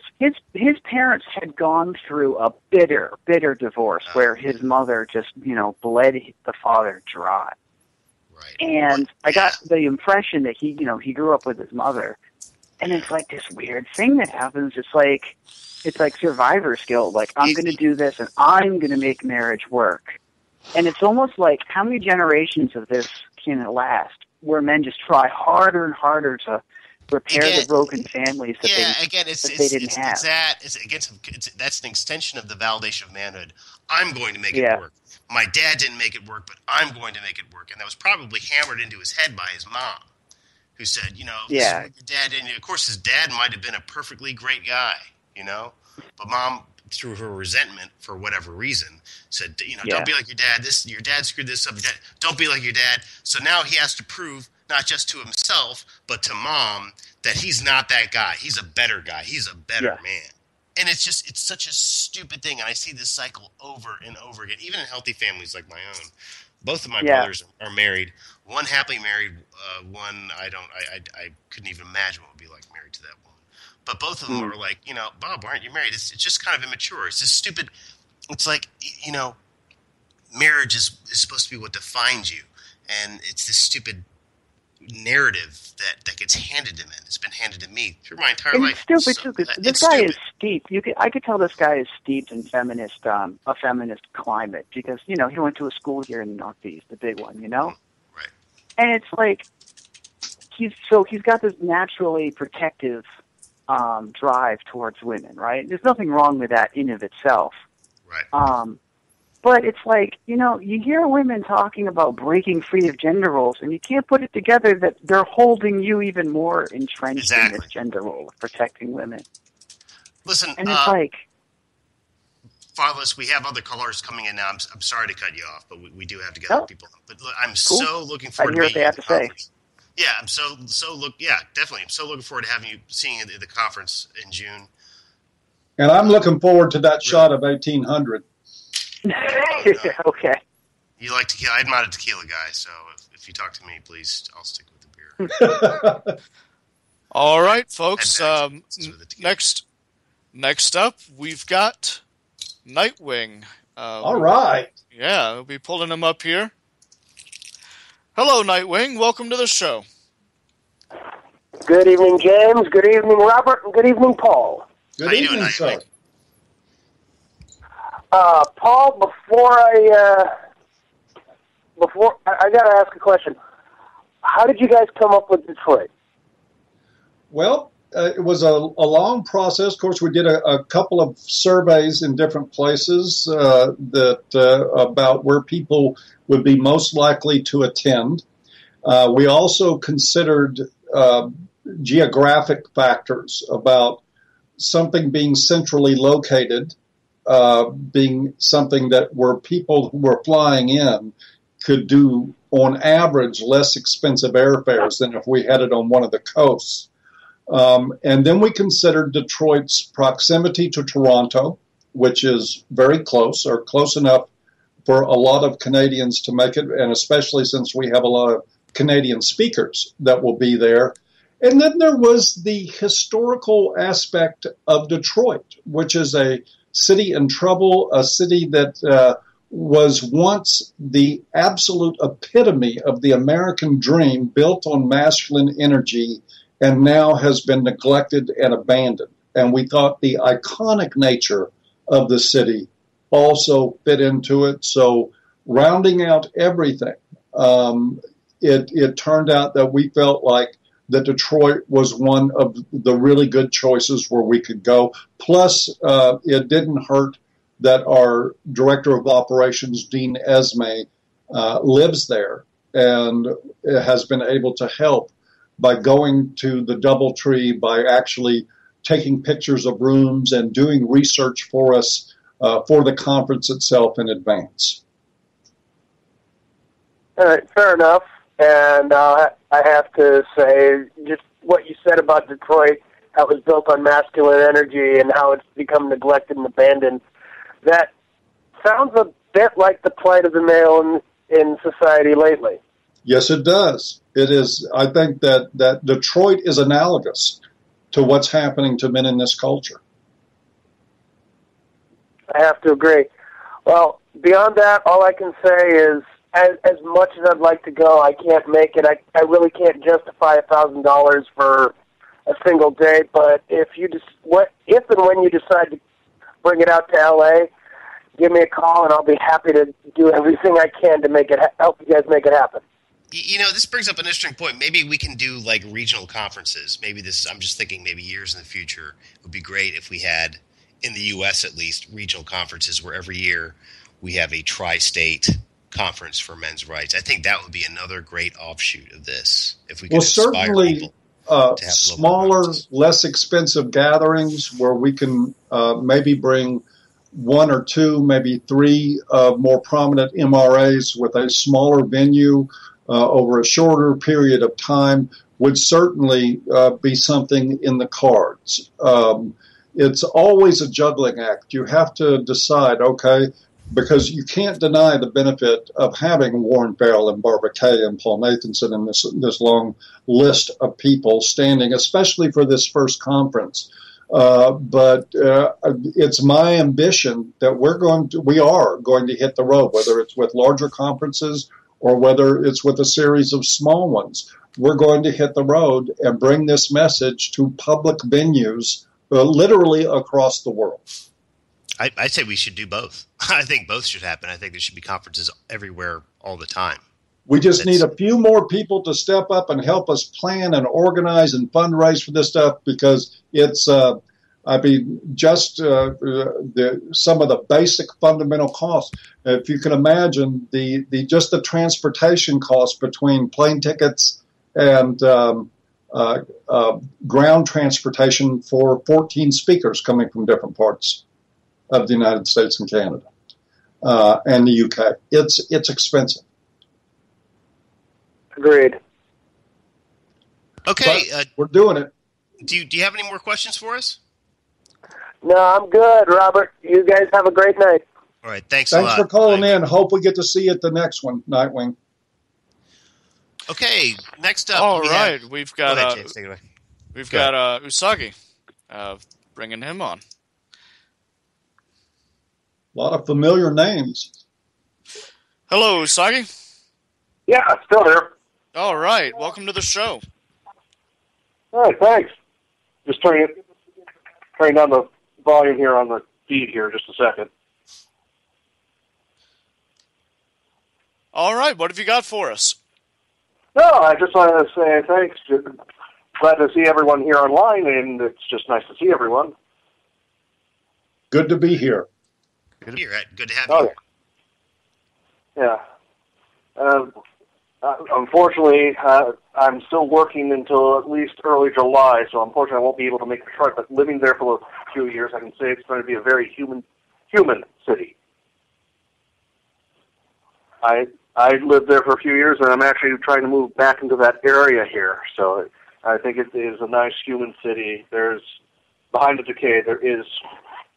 his parents had gone through a bitter, bitter divorce where his mother just, bled the father dry. Right. And I got the impression that he grew up with his mother. And it's like this weird thing that happens. It's like survivor skill. Like, I'm going to do this and I'm going to make marriage work. And it's almost like, how many generations of this can it last? Where men just try harder and harder to repair the broken families that they didn't have. That's an extension of the validation of manhood. I'm going to make it work. My dad didn't make it work, but I'm going to make it work. And that was probably hammered into his head by his mom, who said, this is what your dad did. And of course, his dad might have been a perfectly great guy, but mom, through her resentment for whatever reason, said, don't be like your dad. Your dad screwed this up. Don't be like your dad. So now he has to prove, not just to himself, but to mom, that he's not that guy. He's a better guy. He's a better man. And it's such a stupid thing. And I see this cycle over and over again, even in healthy families like my own. Both of my brothers are married. One happily married. One I couldn't even imagine what it would be like married to that woman. But both of them are like, Bob, why aren't you married? It's just kind of immature. It's just stupid. It's like, marriage is supposed to be what defines you. And it's this stupid narrative that gets handed to men. It's been handed to me through my entire life. It's stupid too, because this guy is steeped. I could tell this guy is steeped in a feminist climate, because he went to a school here in the Northeast, the big one, Right. And it's like he's got this naturally protective drive towards women, right? There's nothing wrong with that in of itself. Right. But it's like, you hear women talking about breaking free of gender roles, and you can't put it together that they're holding you even more entrenched in this gender role of protecting women. Listen, and it's like... Fatherless, we have other callers coming in now. I'm sorry to cut you off, but we do have to get other people. But look, I'm so looking forward to meeting you at the conference. Yeah, I'm definitely. I'm so looking forward to seeing you at the conference in June. And I'm looking forward to that shot of 1800. Okay. You like tequila? I'm not a tequila guy, so if you talk to me, please, I'll stick with the beer. All right, folks. Next up, we've got Nightwing. All right. Yeah, we'll be pulling him up here. Hello, Nightwing. Welcome to the show. Good evening, James. Good evening, Robert. And good evening, Paul. Good evening, sir. Paul, before I got to ask a question. How did you guys come up with Detroit? Well, it was a long process. Of course, we did a couple of surveys in different places about where people would be most likely to attend. We also considered geographic factors about something being centrally located, being something that where people who were flying in could do, on average, less expensive airfares than if we had it on one of the coasts. And then we considered Detroit's proximity to Toronto, which is very close, or close enough for a lot of Canadians to make it, and especially since we have a lot of Canadian speakers that will be there. And then there was the historical aspect of Detroit, which is a city in trouble, a city that was once the absolute epitome of the American dream, built on masculine energy, and now has been neglected and abandoned. And we thought the iconic nature of the city also fit into it. So rounding out everything, it turned out that we felt like that Detroit was one of the really good choices where we could go. Plus, it didn't hurt that our director of operations, Dean Esme, lives there and has been able to help by going to the DoubleTree, by actually taking pictures of rooms and doing research for us for the conference itself in advance. All right, fair enough. And I have to say, just what you said about Detroit, how it was built on masculine energy and how it's become neglected and abandoned, that sounds a bit like the plight of the male in society lately. Yes, it does. It is. I think that Detroit is analogous to what's happening to men in this culture. I have to agree. Well, beyond that, all I can say is, as much as I'd like to go, I can't make it. I really can't justify $1,000 for a single day. But if and when you decide to bring it out to LA, give me a call and I'll be happy to do everything I can to help you guys make it happen. This brings up an interesting point. Maybe we can do like regional conferences. I'm just thinking maybe years in the future. It would be great if we had, in the U.S. at least, regional conferences where every year we have a tri-state conference for men's rights. I think that would be another great offshoot of this. If we could inspire people to have smaller, less expensive gatherings where we can maybe bring one or two, maybe three more prominent MRAs with a smaller venue over a shorter period of time would certainly be something in the cards. It's always a juggling act. You have to decide, okay, because you can't deny the benefit of having Warren Farrell and Barbara Kay and Paul Nathanson in this long list of people standing, especially for this first conference. But it's my ambition that we are going to hit the road, whether it's with larger conferences or whether it's with a series of small ones. We're going to hit the road and bring this message to public venues literally across the world. I'd say we should do both. I think both should happen. I think there should be conferences everywhere all the time. We just need a few more people to step up and help us plan and organize and fundraise for this stuff, because it's I mean, just some of the basic fundamental costs. If you can imagine just the transportation costs between plane tickets and ground transportation for 14 speakers coming from different parts of the United States and Canada and the UK, it's expensive. Agreed. Okay, we're doing it. Do you have any more questions for us? No, I'm good, Robert. You guys have a great night. All right, thanks a lot. Thanks for calling in. Hope we get to see you at the next one, Nightwing. Okay, next up. All right, we've got go ahead, James, take it away. We've got Usagi, bringing him on. A lot of familiar names. Hello, Usagi. Yeah, still here. All right, welcome to the show. All right, thanks. Just turning down the volume here on the feed here just a second. All right, what have you got for us? No, I just wanted to say thanks. Glad to see everyone here online, and it's just nice to see everyone. Good to be here. Good to have you. Yeah. Unfortunately, I'm still working until at least early July, so unfortunately I won't be able to make the trip. But living there for a few years, I can say it's going to be a very human city. I lived there for a few years, and I'm actually trying to move back into that area here. So I think it is a nice human city. There's behind the decay, there is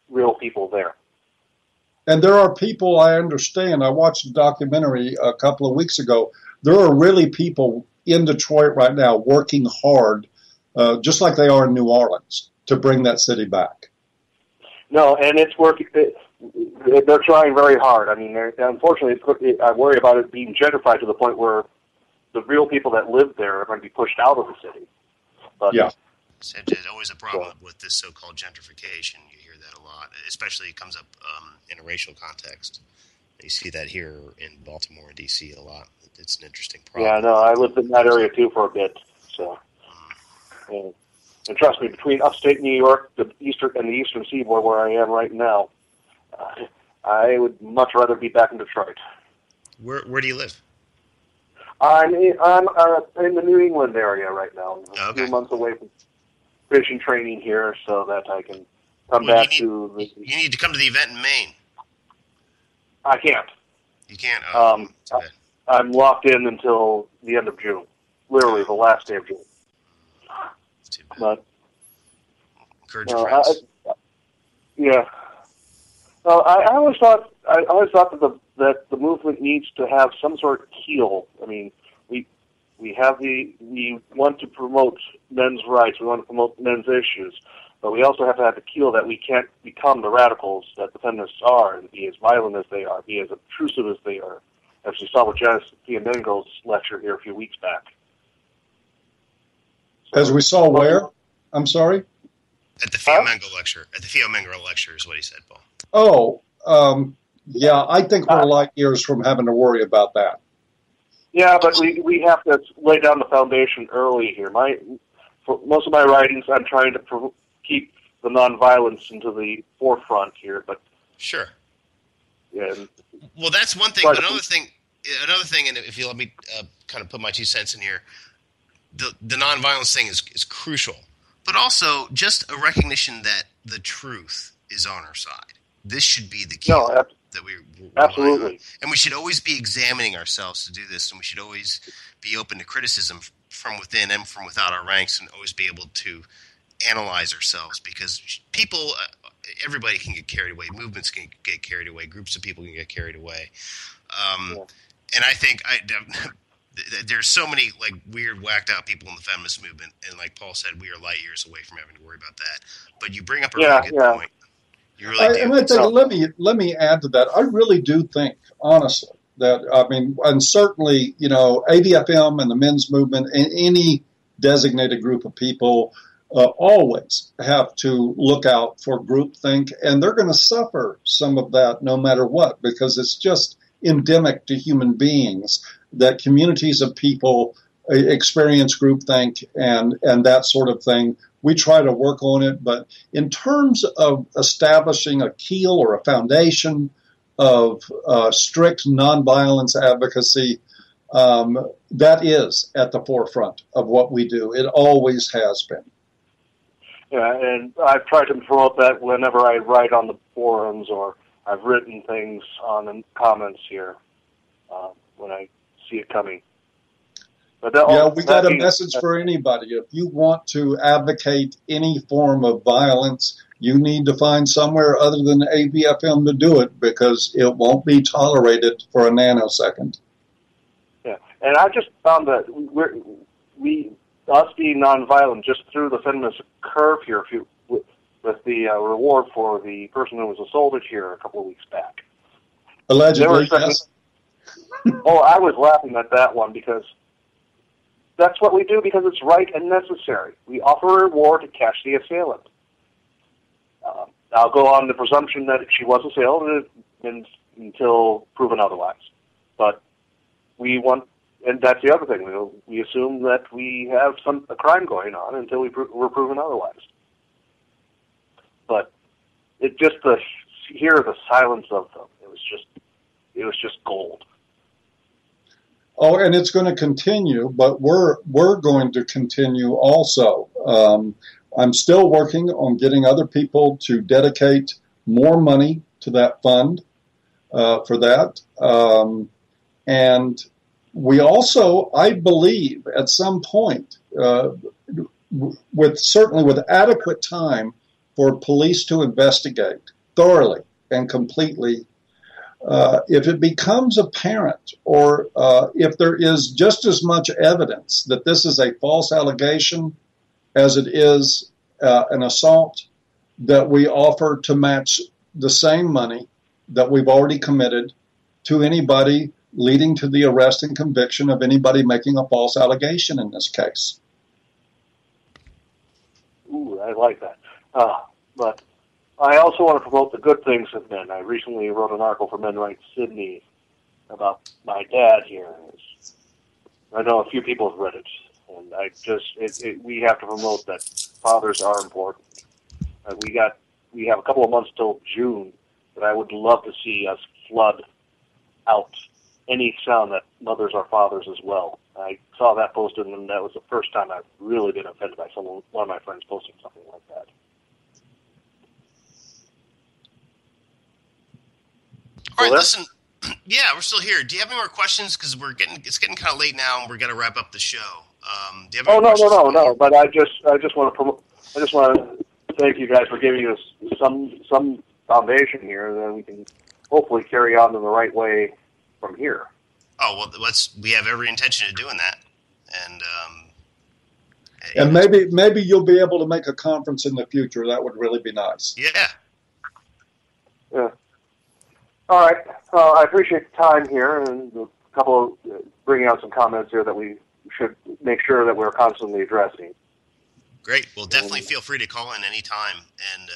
real people there. And there are people, I understand. I watched a documentary a couple of weeks ago. There are really people in Detroit right now working hard, just like they are in New Orleans, to bring that city back. No, and it's working. They're trying very hard. I mean, unfortunately, I worry about it being gentrified to the point where the real people that live there are going to be pushed out of the city. But, yeah. There's always a problem with this so-called gentrification. You hear that a lot, especially it comes up in a racial context. You see that here in Baltimore and D.C. a lot. It's an interesting problem. Yeah, no, I lived in that area too for a bit. So, and trust me, between upstate New York, the eastern seaboard where I am right now, I would much rather be back in Detroit. Where do you live? I'm in the New England area right now. I'm a few months away from finishing training here, so that I can come back to. You need to come to the event in Maine. I can't. You can't. I'm locked in until the end of June, literally the last day of June. That's too bad. But encourage your friends. Yeah. I always thought that the movement needs to have some sort of keel. I mean, we want to promote men's rights, we want to promote men's issues, but we also have to have the keel that we can't become the radicals that the feminists are, and be as violent as they are, be as obtrusive as they are, as we saw with Janice Fiamengo's lecture here a few weeks back. So, as we saw where? I'm sorry? At the Fiamengo lecture. At the Fiamengo lecture is what he said, Paul. Oh, yeah, I think we're light years from having to worry about that. Yeah, but we have to lay down the foundation early here. For most of my writings, I'm trying to keep the nonviolence into the forefront here. But sure. Yeah. Well, that's one thing. Another thing, and if you let me kind of put my 2 cents in here, the nonviolence thing is crucial, but also just a recognition that the truth is on our side. This should be the key that we absolutely on. And we should always be examining ourselves to do this, and we should always be open to criticism from within and from without our ranks, and always be able to analyze ourselves, because people, everybody can get carried away. Movements can get carried away. Groups of people can get carried away. And I think there's so many like weird, whacked out people in the feminist movement, and like Paul said, we are light years away from having to worry about that. But you bring up a really good point. You really do. And I think, let me add to that. I really do think, honestly, that, I mean, and certainly, AVFM and the men's movement and any designated group of people always have to look out for groupthink, and they're going to suffer some of that no matter what, because it's just endemic to human beings that communities of people experience groupthink and that sort of thing we try to work on it. But in terms of establishing a keel or a foundation of strict nonviolence advocacy, that is at the forefront of what we do. It always has been. Yeah, and I've tried to promote that whenever I write on the forums or I've written things on the comments here when I see it coming. But we got a message for anybody. If you want to advocate any form of violence, you need to find somewhere other than AVFM to do it, because it won't be tolerated for a nanosecond. Yeah, and I just found that us being nonviolent just threw the feminist curve here with the reward for the person who was assaulted here a couple of weeks back. Allegedly, yes. Oh, I was laughing at that one because that's what we do, because it's right and necessary. We offer a reward to catch the assailant. I'll go on the presumption that she was assailed until proven otherwise. But we want, and that's the other thing, we assume that we have a crime going on until we're proven otherwise. But it just hear the silence of them. It was just gold. Oh, and it's going to continue, but we're going to continue also. I'm still working on getting other people to dedicate more money to that fund for that. And we also, I believe, at some point, certainly with adequate time for police to investigate thoroughly and completely, if it becomes apparent, or if there is just as much evidence that this is a false allegation as it is an assault, that we offer to match the same money that we've already committed to anybody, leading to the arrest and conviction of anybody making a false allegation in this case. Ooh, I like that. But I also want to promote the good things of men. I recently wrote an article for Men Rights Sydney about my dad here. I know a few people have read it, and we have to promote that fathers are important. We have a couple of months till June, but I would love to see us flood out any sound that mothers are fathers as well. I saw that posted, and that was the first time I've really been offended by one of my friends posting something like that. All right, listen. Yeah, we're still here. Do you have any more questions? Because it's getting kind of late now, and we're going to wrap up the show. Do you have any questions? No. But I just want to thank you guys for giving us some foundation here, and then we can hopefully carry on in the right way from here. Oh well, we have every intention of doing that, and maybe you'll be able to make a conference in the future. That would really be nice. Yeah. All right. I appreciate the time here, and a couple of bringing out some comments here that we should make sure that we're constantly addressing. Great. Well, definitely feel free to call in any time. And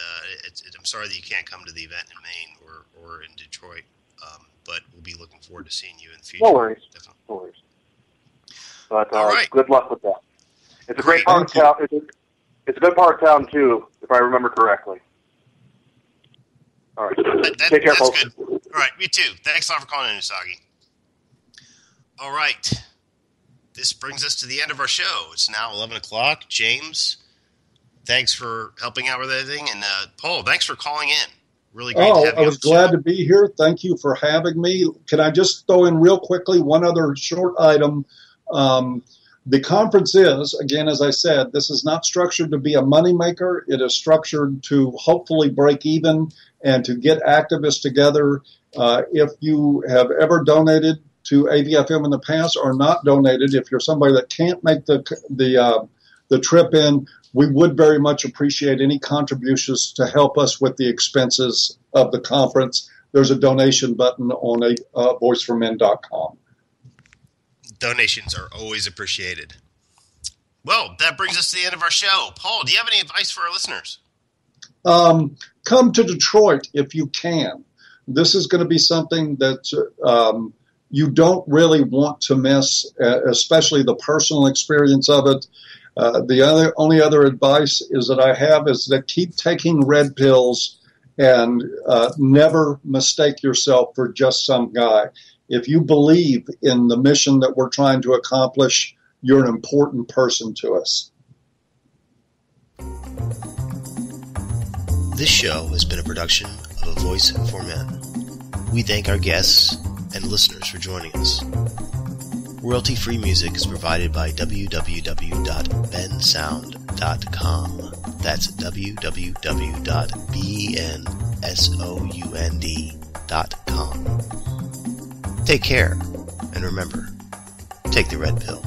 I'm sorry that you can't come to the event in Maine or in Detroit, but we'll be looking forward to seeing you in the future. No worries. Definitely. No worries. But all right. Good luck with that. It's a great part of town. It's a good part of town too, if I remember correctly. All right. Take care, folks. Good. All right, me too. Thanks a lot for calling in, Usagi. All right. This brings us to the end of our show. It's now 11 o'clock. James, thanks for helping out with everything. And Paul, thanks for calling in. Really great to have you. I was glad to be here. Thank you for having me. Can I just throw in real quickly one other short item? The conference is, again, as I said, this is not structured to be a moneymaker. It is structured to hopefully break even and to get activists together. If you have ever donated to AVFM in the past or not donated, if you're somebody that can't make the trip in, we would very much appreciate any contributions to help us with the expenses of the conference. There's a donation button on voiceformen.com. Donations are always appreciated. Well, that brings us to the end of our show. Paul, do you have any advice for our listeners? Come to Detroit if you can. This is going to be something that you don't really want to miss, especially the personal experience of it. The only other advice is that I have is that keep taking red pills and never mistake yourself for just some guy. If you believe in the mission that we're trying to accomplish, you're an important person to us. This show has been a production of A Voice for Men. We thank our guests and listeners for joining us. Royalty-free music is provided by www.bensound.com. That's www.bensound.com. Take care, and remember, take the red pill.